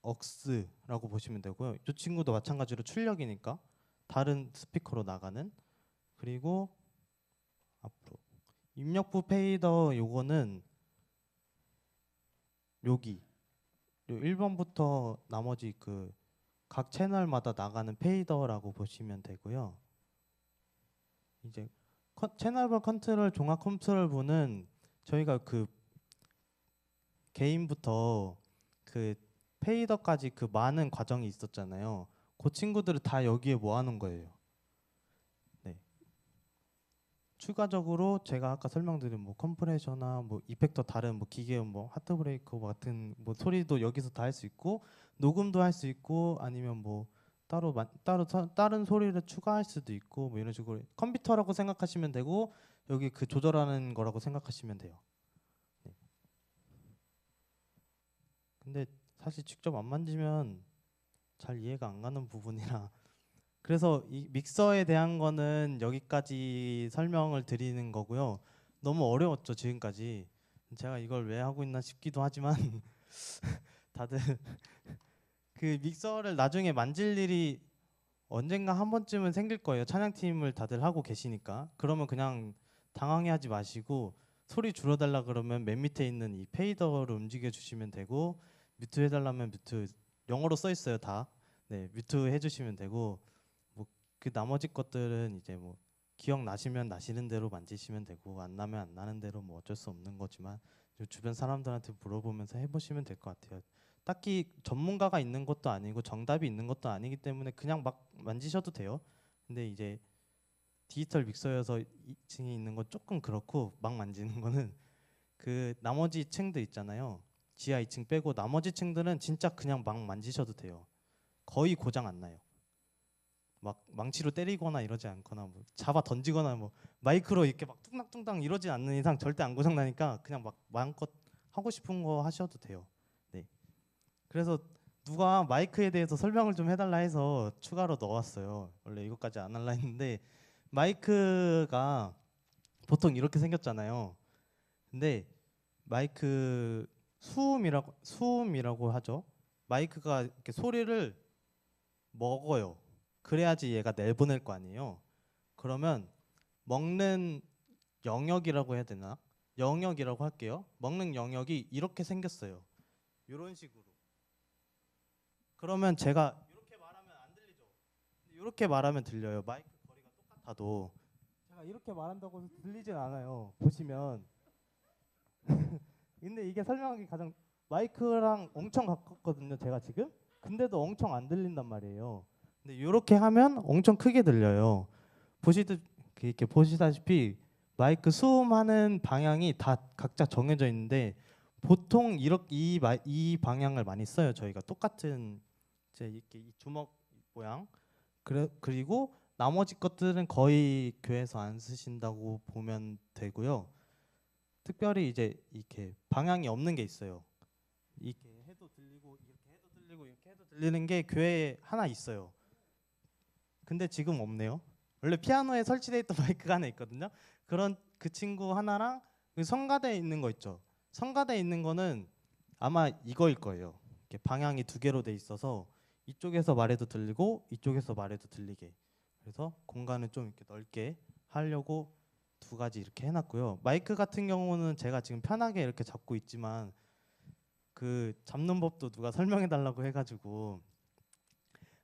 엑스라고 보시면 되고요. 이 친구도 마찬가지로 출력이니까 다른 스피커로 나가는. 그리고 앞으로 입력부 페이더 요거는 여기 요 1번부터 나머지 그 각 채널마다 나가는 페이더라고 보시면 되고요. 이제 채널별 컨트롤 종합 컨트롤부는 저희가 그 개인부터 그 페이더까지 그 많은 과정이 있었잖아요. 그 친구들을 다 여기에 모아놓은 거예요. 네. 추가적으로 제가 아까 설명드린 뭐 컴프레셔나 뭐 이펙터 다른 뭐 기계음 뭐 하트 브레이커 같은 뭐 소리도 여기서 다 할 수 있고 녹음도 할 수 있고 아니면 뭐 다른 소리를 추가할 수도 있고 뭐 이런 식으로 컴퓨터라고 생각하시면 되고 여기 그 조절하는 거라고 생각하시면 돼요. 네. 근데 사실 직접 안 만지면 잘 이해가 안 가는 부분이라 그래서 이 믹서에 대한 거는 여기까지 설명을 드리는 거고요. 너무 어려웠죠 지금까지. 제가 이걸 왜 하고 있나 싶기도 하지만 다들 그 믹서를 나중에 만질 일이 언젠가 한 번쯤은 생길 거예요. 찬양팀을 다들 하고 계시니까. 그러면 그냥 당황해하지 마시고 소리 줄여달라 그러면 맨 밑에 있는 이 페이더를 움직여 주시면 되고 뮤트 해달라면 뮤트 영어로 써 있어요 다. 네 뮤트 해주시면 되고 뭐 그 나머지 것들은 이제 뭐 기억 나시면 나시는 대로 만지시면 되고 안 나면 안 나는 대로 뭐 어쩔 수 없는 거지만 주변 사람들한테 물어보면서 해보시면 될 것 같아요. 딱히 전문가가 있는 것도 아니고 정답이 있는 것도 아니기 때문에 그냥 막 만지셔도 돼요. 근데 이제 디지털 믹서여서 2층에 있는 건 조금 그렇고 막 만지는 거는 그 나머지 층들 있잖아요. 지하 2층 빼고 나머지 층들은 진짜 그냥 막 만지셔도 돼요. 거의 고장 안 나요. 막 망치로 때리거나 이러지 않거나 뭐 잡아 던지거나 뭐 마이크로 이렇게 막 뚱당뚱당 이러지 않는 이상 절대 안 고장 나니까 그냥 막 마음껏 하고 싶은 거 하셔도 돼요. 네. 그래서 누가 마이크에 대해서 설명을 좀 해달라 해서 추가로 넣었어요. 원래 이것까지 안 할라 했는데 마이크가 보통 이렇게 생겼잖아요. 근데 마이크 수음이라고 하죠. 마이크가 이렇게 소리를 먹어요. 그래야지 얘가 내보낼 거 아니에요. 그러면 먹는 영역이라고 해야 되나? 영역이라고 할게요. 먹는 영역이 이렇게 생겼어요. 이런 식으로. 그러면 제가 이렇게 말하면 안 들리죠? 이렇게 말하면 들려요. 마이크 거리가 똑같아도 제가 이렇게 말한다고 해서 들리진 않아요. 보시면. 근데 이게 설명하기 가장 마이크랑 엄청 가깝거든요. 제가 지금. 근데도 엄청 안 들린단 말이에요. 근데 이렇게 하면 엄청 크게 들려요. 이렇게 보시다시피 마이크 수음하는 방향이 다 각자 정해져 있는데 보통 이 방향을 많이 써요. 저희가 똑같은 이렇게 이 주먹 모양. 그리고 나머지 것들은 거의 교회에서 안 쓰신다고 보면 되고요. 특별히 이제 이렇게 방향이 없는 게 있어요. 이렇게 해도 들리고 이렇게 해도 들리고 이렇게 해도 들리는 게 교회에 하나 있어요. 근데 지금 없네요. 원래 피아노에 설치되어 있던 마이크가 하나 있거든요. 그런 그 친구 하나랑 그 성가대에 있는 거 있죠. 성가대에 있는 거는 아마 이거일 거예요. 이렇게 방향이 두 개로 돼 있어서 이쪽에서 말해도 들리고 이쪽에서 말해도 들리게. 그래서 공간을 좀 이렇게 넓게 하려고 두 가지 이렇게 해놨고요. 마이크 같은 경우는 제가 지금 편하게 이렇게 잡고 있지만 그 잡는 법도 누가 설명해 달라고 해가지고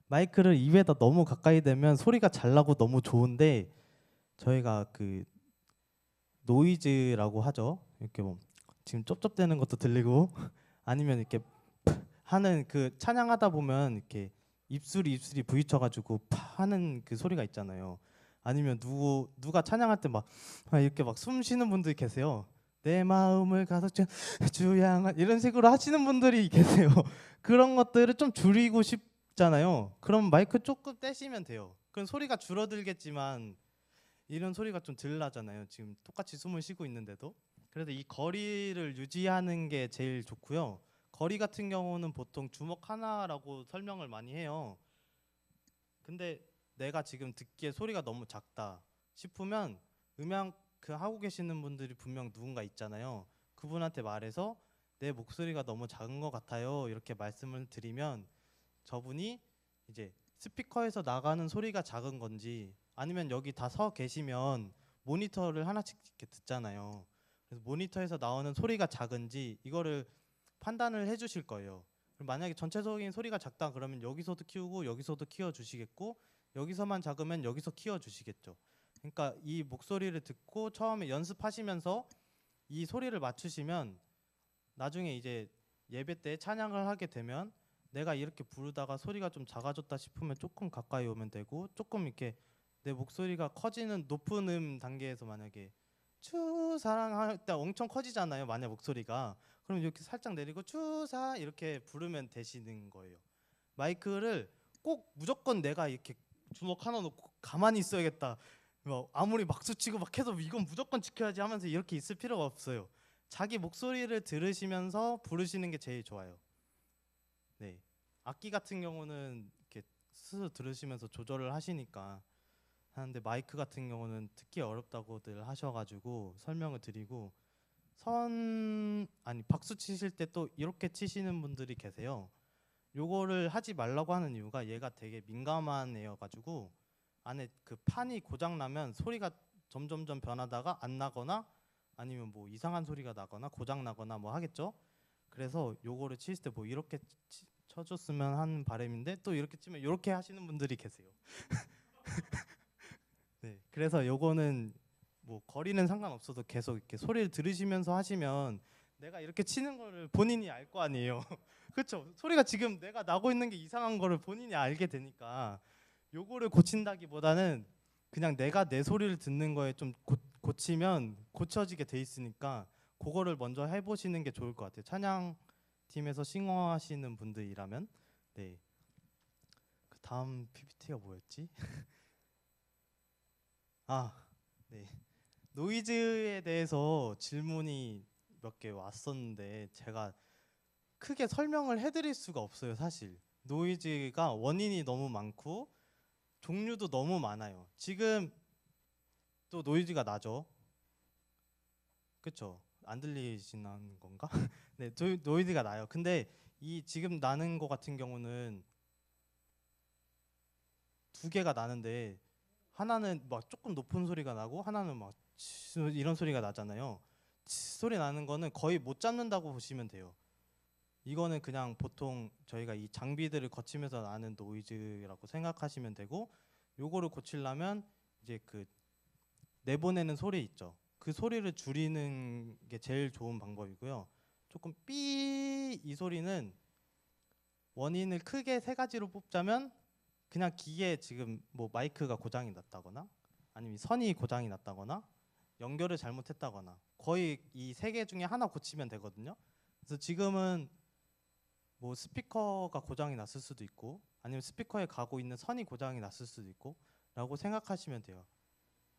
마이크를 입에다 너무 가까이 대면 소리가 잘 나고 너무 좋은데 저희가 그 노이즈라고 하죠. 이렇게 뭐 지금 쩝쩝대는 것도 들리고 아니면 이렇게 하는 그 찬양하다 보면 이렇게 입술이 부딪혀가지고 파 하는 그 소리가 있잖아요. 아니면 누가 찬양할 때 막 이렇게 막 숨 쉬는 분들이 계세요. 내 마음을 가득 주양한 이런 식으로 하시는 분들이 계세요. 그런 것들을 좀 줄이고 싶잖아요. 그럼 마이크 조금 떼시면 돼요. 그럼 소리가 줄어들겠지만 이런 소리가 좀 덜 나잖아요. 지금 똑같이 숨을 쉬고 있는데도. 그래서 이 거리를 유지하는 게 제일 좋고요. 거리 같은 경우는 보통 주먹 하나라고 설명을 많이 해요. 근데 내가 지금 듣기에 소리가 너무 작다 싶으면 음향 그 하고 계시는 분들이 분명 누군가 있잖아요. 그분한테 말해서 내 목소리가 너무 작은 것 같아요. 이렇게 말씀을 드리면 저분이 이제 스피커에서 나가는 소리가 작은 건지 아니면 여기 다 서 계시면 모니터를 하나씩 이렇게 듣잖아요. 그래서 모니터에서 나오는 소리가 작은지 이거를 판단을 해주실 거예요. 그럼 만약에 전체적인 소리가 작다 그러면 여기서도 키우고 여기서도 키워 주시겠고 여기서만 작으면 여기서 키워 주시겠죠. 그러니까 이 목소리를 듣고 처음에 연습하시면서 이 소리를 맞추시면 나중에 이제 예배 때 찬양을 하게 되면 내가 이렇게 부르다가 소리가 좀 작아졌다 싶으면 조금 가까이 오면 되고 조금 이렇게 내 목소리가 커지는 높은 단계에서 만약에 추 사랑할 때 엄청 커지잖아요. 만약 목소리가 그럼 이렇게 살짝 내리고 추사 이렇게 부르면 되시는 거예요. 마이크를 꼭 무조건 내가 이렇게 주먹 하나 놓고 가만히 있어야겠다. 뭐 아무리 막수 치고 막 해도 이건 무조건 지켜야지 하면서 이렇게 있을 필요가 없어요. 자기 목소리를 들으시면서 부르시는 게 제일 좋아요. 네. 악기 같은 경우는 이렇게 스스로 들으시면서 조절을 하시니까 하는데 마이크 같은 경우는 듣기 어렵다고들 하셔가지고 설명을 드리고 박수 치실 때 또 이렇게 치시는 분들이 계세요. 요거를 하지 말라고 하는 이유가 얘가 되게 민감한 애여가지고 안에 그 판이 고장 나면 소리가 점점점 변하다가 안 나거나 아니면 뭐 이상한 소리가 나거나 고장 나거나 뭐 하겠죠. 그래서 요거를 치실 때 뭐 이렇게 쳐줬으면 하는 바람인데 또 이렇게 치면 이렇게 하시는 분들이 계세요. 네, 그래서 요거는 뭐 거리는 상관없어도 계속 이렇게 소리를 들으시면서 하시면 내가 이렇게 치는 거를 본인이 알 거 아니에요. 그렇죠? 소리가 지금 내가 나고 있는 게 이상한 거를 본인이 알게 되니까 요거를 고친다기보다는 그냥 내가 내 소리를 듣는 거에 좀 고치면 고쳐지게 돼 있으니까 그거를 먼저 해보시는 게 좋을 것 같아요. 찬양 팀에서 싱어하시는 분들이라면. 네. 그 다음 PPT가 뭐였지? 네. 노이즈에 대해서 질문이 몇 개 왔었는데 제가 크게 설명을 해드릴 수가 없어요. 사실 노이즈가 원인이 너무 많고 종류도 너무 많아요. 지금 또 노이즈가 나죠. 그쵸? 안 들리시는 건가? 네, 노이즈가 나요. 근데 이 지금 나는 거 같은 경우는 두 개가 나는데 하나는 막 조금 높은 소리가 나고 하나는 막 이런 소리가 나잖아요. 소리 나는 거는 거의 못 잡는다고 보시면 돼요. 이거는 그냥 보통 저희가 이 장비들을 거치면서 나는 노이즈라고 생각하시면 되고, 요거를 고치려면 이제 그 내보내는 소리 있죠. 그 소리를 줄이는 게 제일 좋은 방법이고요. 조금 삐 이 소리는 원인을 크게 세 가지로 뽑자면 그냥 기계 지금 뭐 마이크가 고장이 났다거나 아니면 선이 고장이 났다거나 연결을 잘못했다거나 거의 이 세 개 중에 하나 고치면 되거든요. 그래서 지금은 뭐 스피커가 고장이 났을 수도 있고 아니면 스피커에 가고 있는 선이 고장이 났을 수도 있고 라고 생각하시면 돼요.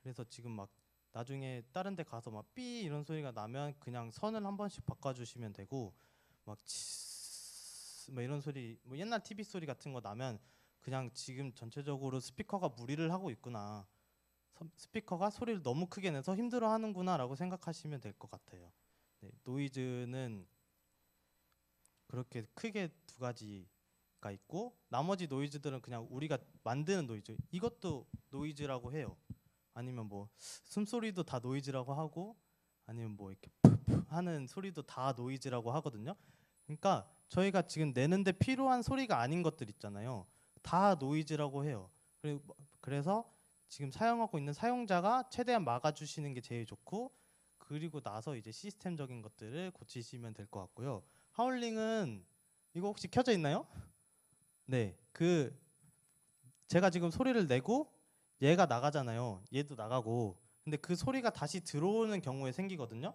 그래서 지금 막 나중에 다른 데 가서 막 삐 이런 소리가 나면 그냥 선을 한 번씩 바꿔주시면 되고 막 뭐 이런 소리 뭐 옛날 TV 소리 같은 거 나면 그냥 지금 전체적으로 스피커가 무리를 하고 있구나, 스피커가 소리를 너무 크게 내서 힘들어하는구나 라고 생각하시면 될 것 같아요. 네, 노이즈는 그렇게 크게 두 가지가 있고 나머지 노이즈들은 그냥 우리가 만드는 노이즈, 이것도 노이즈라고 해요. 아니면 뭐 숨소리도 다 노이즈라고 하고 아니면 뭐 이렇게 푸푸 하는 소리도 다 노이즈라고 하거든요. 그러니까 저희가 지금 내는데 필요한 소리가 아닌 것들 있잖아요. 다 노이즈라고 해요. 그래서 지금 사용하고 있는 사용자가 최대한 막아주시는 게 제일 좋고, 그리고 나서 이제 시스템적인 것들을 고치시면 될 것 같고요. 하울링은 이거 혹시 켜져 있나요? 네, 그 제가 지금 소리를 내고 얘가 나가잖아요. 얘도 나가고. 근데 그 소리가 다시 들어오는 경우에 생기거든요.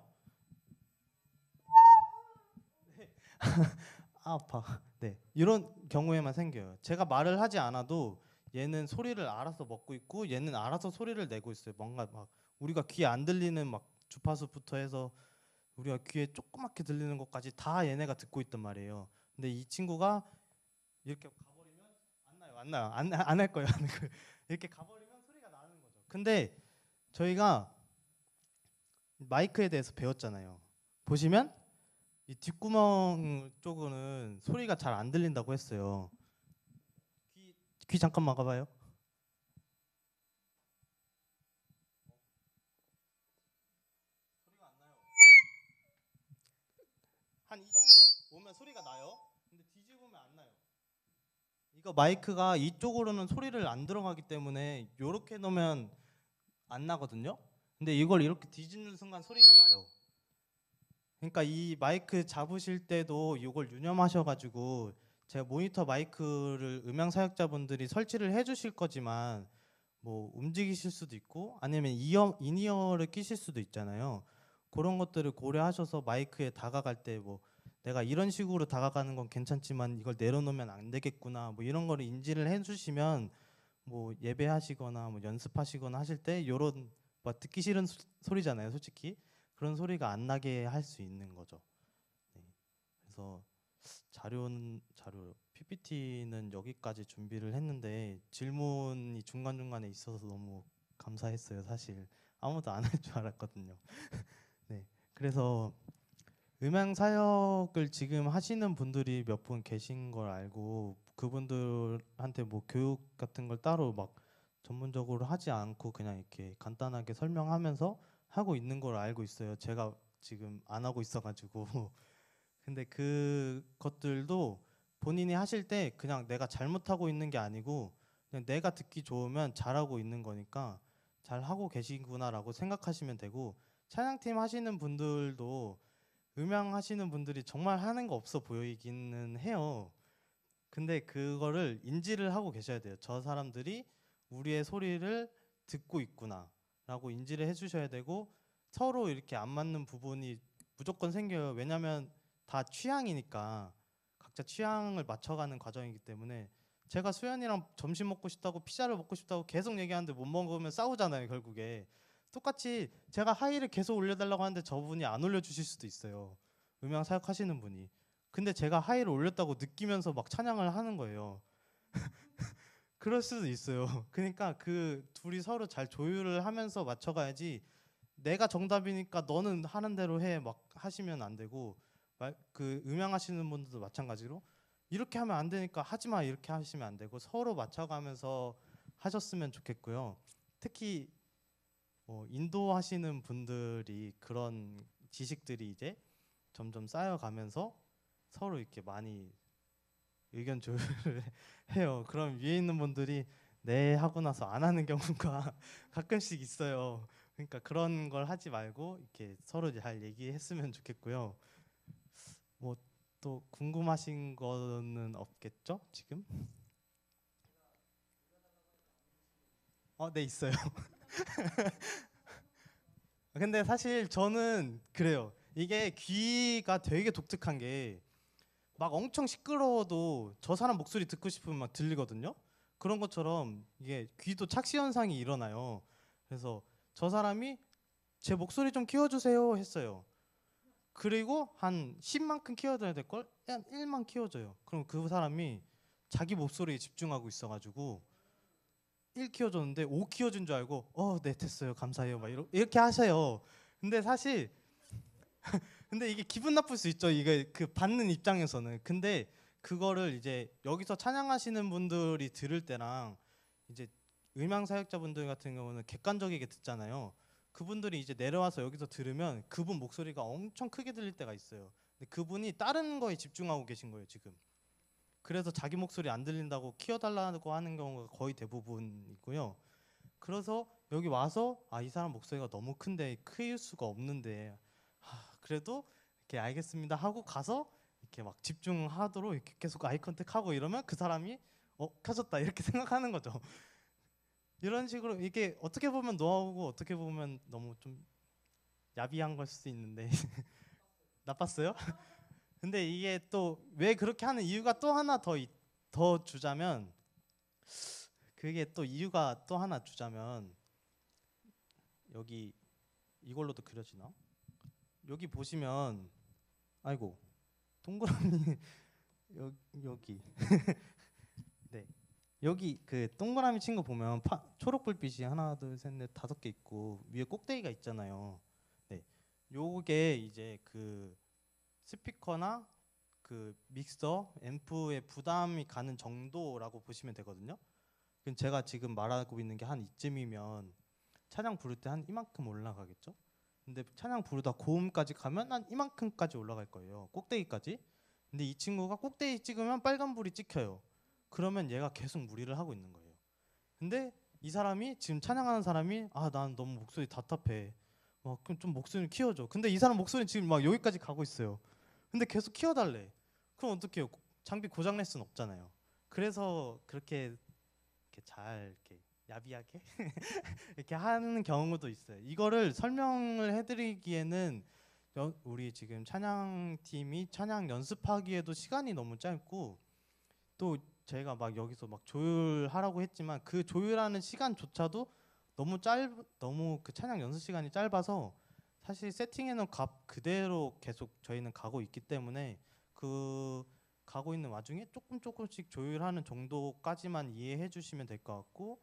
아파. 네, 이런 경우에만 생겨요. 제가 말을 하지 않아도 얘는 소리를 알아서 먹고 있고 얘는 알아서 소리를 내고 있어요. 뭔가 막 우리가 귀에 안 들리는 막 주파수부터 해서 우리가 귀에 조그맣게 들리는 것까지 다 얘네가 듣고 있단 말이에요. 근데 이 친구가 이렇게 가버리면 안 나요. 안 나요. 안 할 거예요. 안 할 거예요. 이렇게 가버리면 소리가 나는 거죠. 근데 저희가 마이크에 대해서 배웠잖아요. 보시면 이 뒷구멍 쪽은 소리가 잘 안 들린다고 했어요. 귀 잠깐 막아봐요. 소리가 안 나요. 한 이 정도 오면 소리가 나요. 근데 뒤집으면 안 나요. 이거 마이크가 이쪽으로는 소리를 안 들어가기 때문에 이렇게 놓으면 안 나거든요. 근데 이걸 이렇게 뒤집는 순간 소리가 나요. 그러니까 이 마이크 잡으실 때도 이걸 유념하셔가지고, 제가 모니터 마이크를 음향 사역자분들이 설치를 해주실 거지만 뭐 움직이실 수도 있고 아니면 인이어를 끼실 수도 있잖아요. 그런 것들을 고려하셔서 마이크에 다가갈 때 뭐 내가 이런 식으로 다가가는 건 괜찮지만 이걸 내려놓으면 안 되겠구나 뭐 이런 거를 인지를 해주시면 뭐 예배하시거나 뭐 연습하시거나 하실 때 요런 뭐 듣기 싫은 소리잖아요, 솔직히. 그런 소리가 안 나게 할 수 있는 거죠. 네. 그래서 자료 PPT는 여기까지 준비를 했는데 질문이 중간중간에 있어서 너무 감사했어요. 사실 아무도 안 할 줄 알았거든요. 네. 그래서 음향 사역을 지금 하시는 분들이 몇 분 계신 걸 알고 그분들한테 뭐 교육 같은 걸 따로 막 전문적으로 하지 않고 그냥 이렇게 간단하게 설명하면서 하고 있는 걸 알고 있어요. 제가 지금 안 하고 있어가지고. 근데 그것들도 본인이 하실 때 그냥 내가 잘못하고 있는 게 아니고 그냥 내가 듣기 좋으면 잘하고 있는 거니까 잘 하고 계시구나라고 생각하시면 되고 찬양팀 하시는 분들도 음향 하시는 분들이 정말 하는 거 없어 보이기는 해요. 근데 그거를 인지를 하고 계셔야 돼요. 저 사람들이 우리의 소리를 듣고 있구나라고 인지를 해주셔야 되고 서로 이렇게 안 맞는 부분이 무조건 생겨요. 왜냐하면 다 취향이니까 각자 취향을 맞춰가는 과정이기 때문에 제가 수연이랑 점심 먹고 싶다고 피자를 먹고 싶다고 계속 얘기하는데 못 먹으면 싸우잖아요. 결국에 똑같이 제가 하이를 계속 올려달라고 하는데 저분이 안 올려주실 수도 있어요. 음향 사역하시는 분이. 근데 제가 하이를 올렸다고 느끼면서 막 찬양을 하는 거예요. 그럴 수도 있어요. 그러니까 그 둘이 서로 잘 조율을 하면서 맞춰가야지 내가 정답이니까 너는 하는 대로 해 막 하시면 안 되고 그 음향하시는 분들도 마찬가지로 이렇게 하면 안 되니까 하지 마 이렇게 하시면 안 되고 서로 맞춰가면서 하셨으면 좋겠고요. 특히 인도하시는 분들이 그런 지식들이 이제 점점 쌓여가면서 서로 이렇게 많이 의견 조율을 해요. 그럼 위에 있는 분들이 네 하고 나서 안 하는 경우가 가끔씩 있어요. 그러니까 그런 걸 하지 말고 이렇게 서로 잘 얘기했으면 좋겠고요. 뭐 또 궁금하신 거는 없겠죠? 지금? 네 있어요. 근데 사실 저는 그래요. 이게 귀가 되게 독특한 게 막 엄청 시끄러워도 저 사람 목소리 듣고 싶으면 막 들리거든요. 그런 것처럼 이게 귀도 착시 현상이 일어나요. 그래서 저 사람이 제 목소리 좀 키워주세요 했어요. 그리고 한 10만큼 키워줘야 될 걸? 한 1만 키워줘요. 그럼 그 사람이 자기 목소리에 집중하고 있어가지고 1 키워줬는데 5 키워준 줄 알고 네 됐어요 감사해요 막 이렇게 하세요. 근데 사실 근데 이게 기분 나쁠 수 있죠. 이게 그 받는 입장에서는. 근데 그거를 이제 여기서 찬양하시는 분들이 들을 때랑 이제 음향 사역자분들 같은 경우는 객관적이게 듣잖아요. 그분들이 이제 내려와서 여기서 들으면 그분 목소리가 엄청 크게 들릴 때가 있어요. 근데 그분이 다른 거에 집중하고 계신 거예요 지금. 그래서 자기 목소리 안 들린다고 키워달라고 하는 경우가 거의 대부분이고요. 그래서 여기 와서 이 사람 목소리가 너무 큰데 크일 수가 없는데 그래도 이렇게 알겠습니다 하고 가서 이렇게 막 집중하도록 이렇게 계속 아이 컨택하고 이러면 그 사람이 켜졌다 이렇게 생각하는 거죠. 이런 식으로 이게 어떻게 보면 노하우고 어떻게 보면 너무 좀 야비한 걸 수도 있는데 나빴어요? 근데 이게 또 왜 그렇게 하는 이유가 또 하나 더 주자면 그게 또 이유가 또 하나 주자면 여기 이걸로도 그려지나? 여기 보시면 아이고 동그라미 여기 네 여기 그 동그라미 친 거 보면 초록 불빛이 하나 둘 셋 넷 다섯 개 있고 위에 꼭대기가 있잖아요. 네 요게 이제 그 스피커나 그 믹서 앰프의 부담이 가는 정도라고 보시면 되거든요. 그럼 제가 지금 말하고 있는 게 한 이쯤이면 찬양 부를 때 한 이만큼 올라가겠죠? 근데 찬양 부르다 고음까지 가면 한 이만큼까지 올라갈 거예요. 꼭대기까지. 근데 이 친구가 꼭대기 찍으면 빨간불이 찍혀요. 그러면 얘가 계속 무리를 하고 있는 거예요. 근데 이 사람이 지금 찬양하는 사람이 난 너무 목소리 답답해. 그럼 좀 목소리를 키워줘. 근데 이 사람 목소리 지금 막 여기까지 가고 있어요. 근데 계속 키워달래. 그럼 어떡해요? 장비 고장 낼 순 없잖아요. 그래서 그렇게 잘 이렇게 야비하게 이렇게 하는 경우도 있어요. 이거를 설명을 해드리기에는 우리 지금 찬양팀이 찬양 연습하기에도 시간이 너무 짧고 또 제가 막 여기서 막 조율하라고 했지만 그 조율하는 시간조차도 너무 그 찬양 연습 시간이 짧아서 사실 세팅해놓은 값 그대로 계속 저희는 가고 있기 때문에 그 가고 있는 와중에 조금씩 조율하는 정도까지만 이해해 주시면 될 것 같고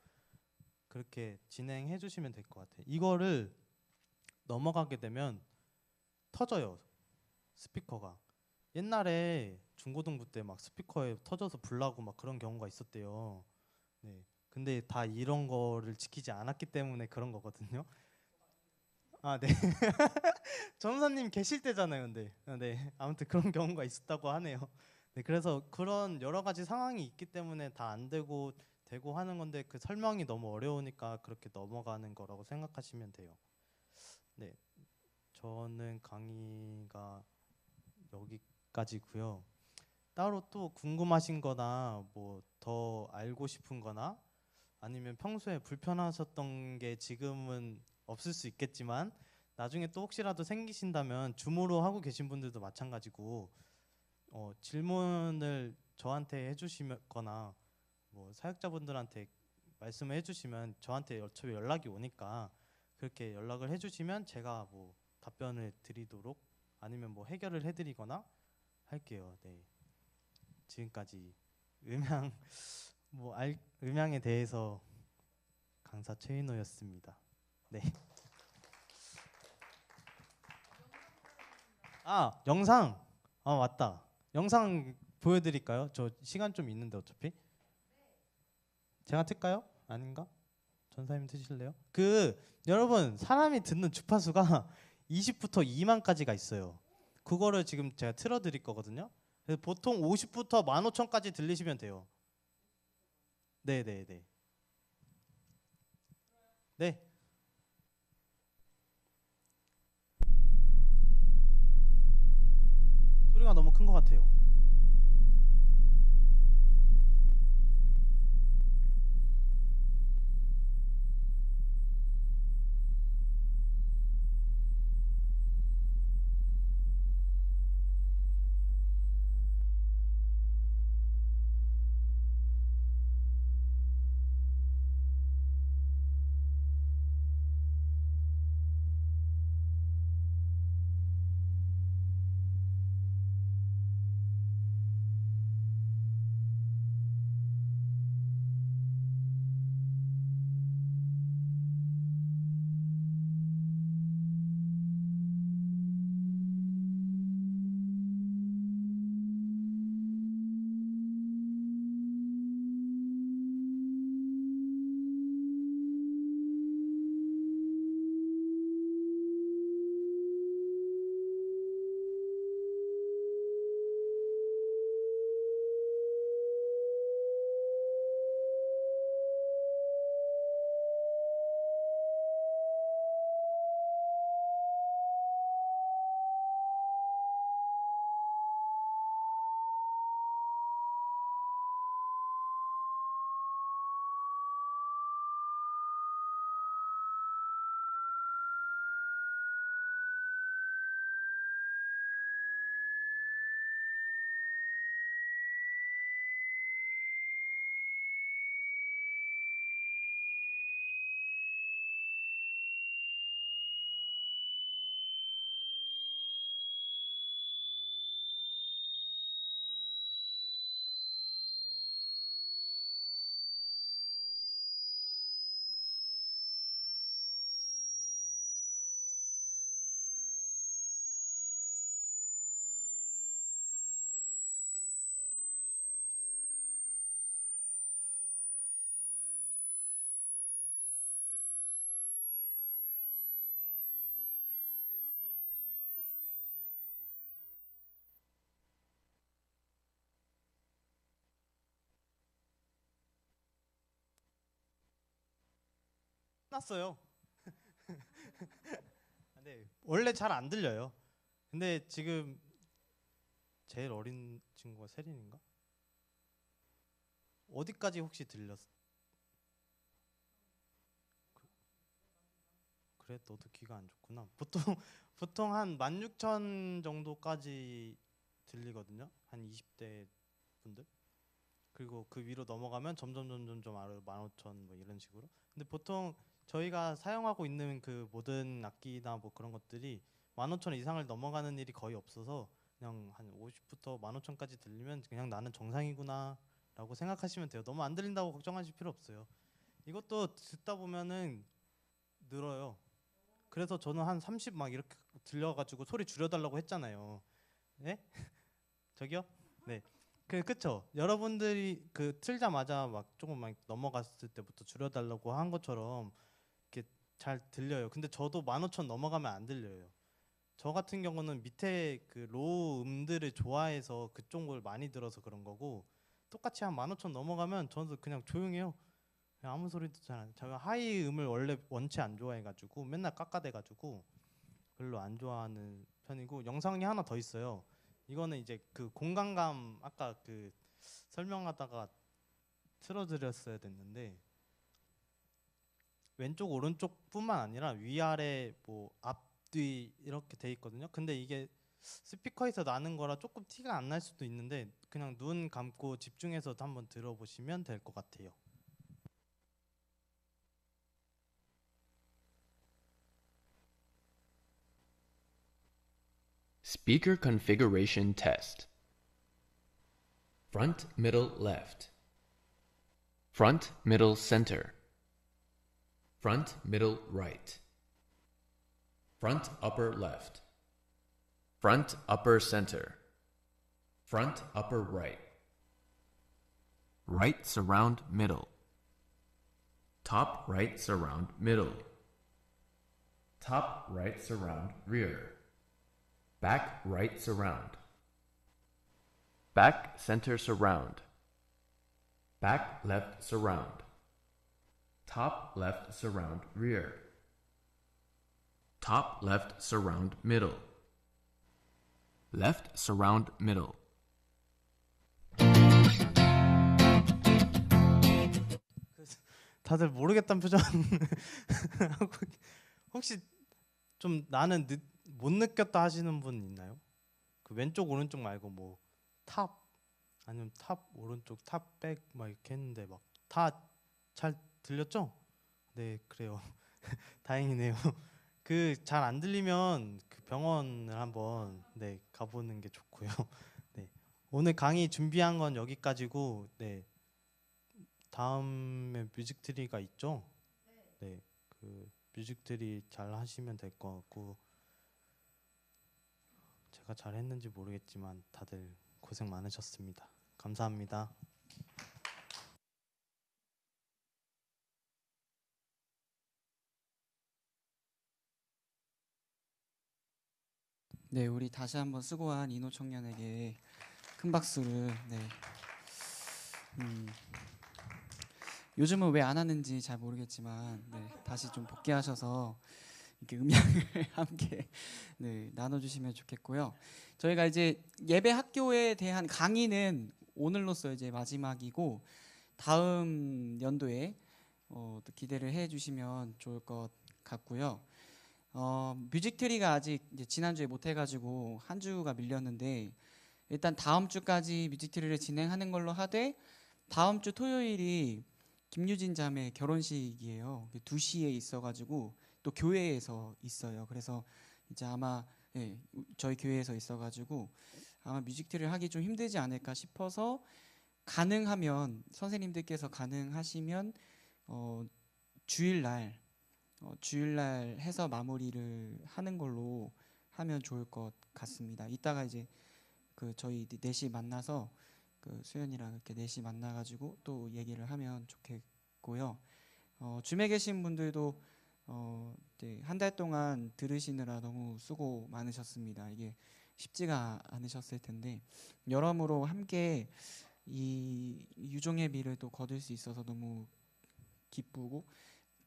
그렇게 진행해 주시면 될 것 같아요. 이거를 넘어가게 되면 터져요. 스피커가. 옛날에 중고등부 때 막 스피커에 터져서 불나고 막 그런 경우가 있었대요. 네. 근데 다 이런 거를 지키지 않았기 때문에 그런 거거든요. 아, 네. 전사님 계실 때잖아요, 근데. 네. 아무튼 그런 경우가 있었다고 하네요. 네. 그래서 그런 여러 가지 상황이 있기 때문에 다 안 되고 하는 건데 그 설명이 너무 어려우니까 그렇게 넘어가는 거라고 생각하시면 돼요. 네. 저는 강의가 여기까지고요. 따로 또 궁금하신 거나 뭐 더 알고 싶은 거나 아니면 평소에 불편하셨던 게 지금은 없을 수 있겠지만 나중에 또 혹시라도 생기신다면 줌으로 하고 계신 분들도 마찬가지고 질문을 저한테 해주시거나 뭐 사역자분들한테 말씀을 해주시면 저한테 어차피 연락이 오니까 그렇게 연락을 해주시면 제가 뭐 답변을 드리도록 아니면 뭐 해결을 해드리거나 할게요. 네. 지금까지 음향 음향에 대해서 강사 최인호였습니다. 네. 아, 영상. 아, 맞다. 영상 보여드릴까요? 저 시간 좀 있는데 어차피. 제가 틀까요? 아닌가? 전사님 트실래요? 여러분 사람이 듣는 주파수가 20부터 2만까지가 있어요. 그거를 지금 제가 틀어드릴 거거든요. 그래서 보통 50부터 15,000까지 들리시면 돼요. 네네네. 네. 소리가 너무 큰 것 같아요. 끝났어요. 네. 원래 잘 안 들려요. 근데 지금 제일 어린 친구가 세린인가? 어디까지 혹시 들렸? 그래 너도 귀가 안 좋구나. 보통 한 16,000 정도까지 들리거든요. 한 20대 분들. 그리고 그 위로 넘어가면 점점 아래 15,000 뭐 이런 식으로. 근데 보통 저희가 사용하고 있는 그 모든 악기나 뭐 그런 것들이 15,000 이상을 넘어가는 일이 거의 없어서 그냥 한 50부터 15,000까지 들리면 그냥 나는 정상이구나라고 생각하시면 돼요. 너무 안 들린다고 걱정하실 필요 없어요. 이것도 듣다 보면은 늘어요. 그래서 저는 한 30 막 이렇게 들려가지고 소리 줄여달라고 했잖아요. 네? 저기요? 네. 그쵸. 여러분들이 그 틀자마자 막 조금 막 넘어갔을 때부터 줄여달라고 한 것처럼 이렇게 잘 들려요. 근데 저도 15,000 넘어가면 안 들려요. 저 같은 경우는 밑에 그 로우 음들을 좋아해서 그쪽 을 많이 들어서 그런 거고, 똑같이 한 15,000 넘어가면 저는 그냥 조용해요. 그냥 아무 소리도 잘 안. 제가 하이 음을 원래 원체 안 좋아해가지고 맨날 깎아대가지고 별로 안 좋아하는 편이고, 영상이 하나 더 있어요. 이거는 이제 그 공간감 아까 그 설명하다가 틀어드렸어야 됐는데, 왼쪽 오른쪽뿐만 아니라 위아래 뭐 앞뒤 이렇게 돼 있거든요. 근데 이게 스피커에서 나는 거라 조금 티가 안 날 수도 있는데 그냥 눈 감고 집중해서 한번 들어보시면 될 것 같아요. Speaker configuration test. Front, middle, left. Front, middle, center. Front, middle, right. Front, upper, left. Front, upper, center. Front, upper, right. Right surround middle. Top right surround middle. Top right surround rear. Back right surround. Back center surround. Back left surround. Top left surround rear. Top left surround middle. Left surround middle. 다들 모르겠다는 표정 하고 혹시 좀 나는 못 느꼈다 하시는 분 있나요? 그 왼쪽 오른쪽 말고 뭐 탑 아니면 탑 오른쪽 탑백 막 이렇게 했는데 막 다 잘 들렸죠? 네 그래요. 다행이네요. 그 잘 안 들리면 그 병원을 한번 네 가보는 게 좋고요. 네 오늘 강의 준비한 건 여기까지고 네 다음에 뮤직트리가 있죠? 네 그 뮤직트리 잘 하시면 될 것 같고, 제가 잘 했는지 모르겠지만 다들 고생 많으셨습니다. 감사합니다. 네, 우리 다시 한번 수고한 이노 청년에게 큰 박수를. 네. 요즘은 왜 안 하는지 잘 모르겠지만 다시 좀 복귀하셔서 이렇게 음향을 함께 나눠주시면 좋겠고요. 저희가 이제 예배 학교에 대한 강의는 오늘로써 이제 마지막이고, 다음 연도에 또 기대를 해주시면 좋을 것 같고요. 뮤직트리가 아직 이제 지난주에 못 해가지고 한 주가 밀렸는데, 일단 다음 주까지 뮤직트리를 진행하는 걸로 하되, 다음 주 토요일이 김유진 자매 결혼식이에요. 2시에 있어가지고 또 교회에서 있어요. 그래서 이제 아마 저희 교회에서 있어가지고 아마 뮤직트리를 하기 좀 힘들지 않을까 싶어서, 가능하면 선생님들께서 가능하시면 주일날 해서 마무리를 하는 걸로 하면 좋을 것 같습니다. 이따가 이제 그 저희 넷이 만나서 그 수연이랑 이렇게 넷이 만나가지고 또 얘기를 하면 좋겠고요. 줌에 계신 분들도 한 달 동안 들으시느라 너무 수고 많으셨습니다. 이게 쉽지가 않으셨을 텐데, 여러모로 함께 이 유종의 미를 또 거둘 수 있어서 너무 기쁘고,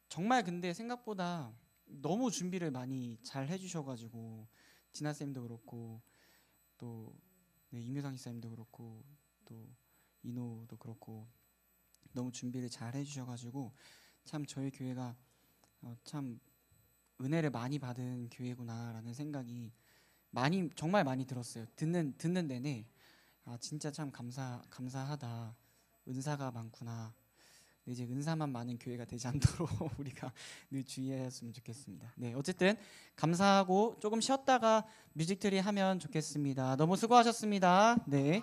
정말 근데 생각보다 너무 준비를 많이 잘 해주셔가지고, 진아 쌤도 그렇고 또 임유상 집사님도 그렇고 또 이노도 그렇고 너무 준비를 잘 해주셔가지고 참 저희 교회가 참 은혜를 많이 받은 교회구나라는 생각이 정말 많이 들었어요. 듣는 내내 진짜 참 감사하다. 은사가 많구나. 근데 이제 은사만 많은 교회가 되지 않도록 우리가 늘 주의했으면 좋겠습니다. 네, 어쨌든 감사하고 조금 쉬었다가 뮤직트리 하면 좋겠습니다. 너무 수고하셨습니다. 네.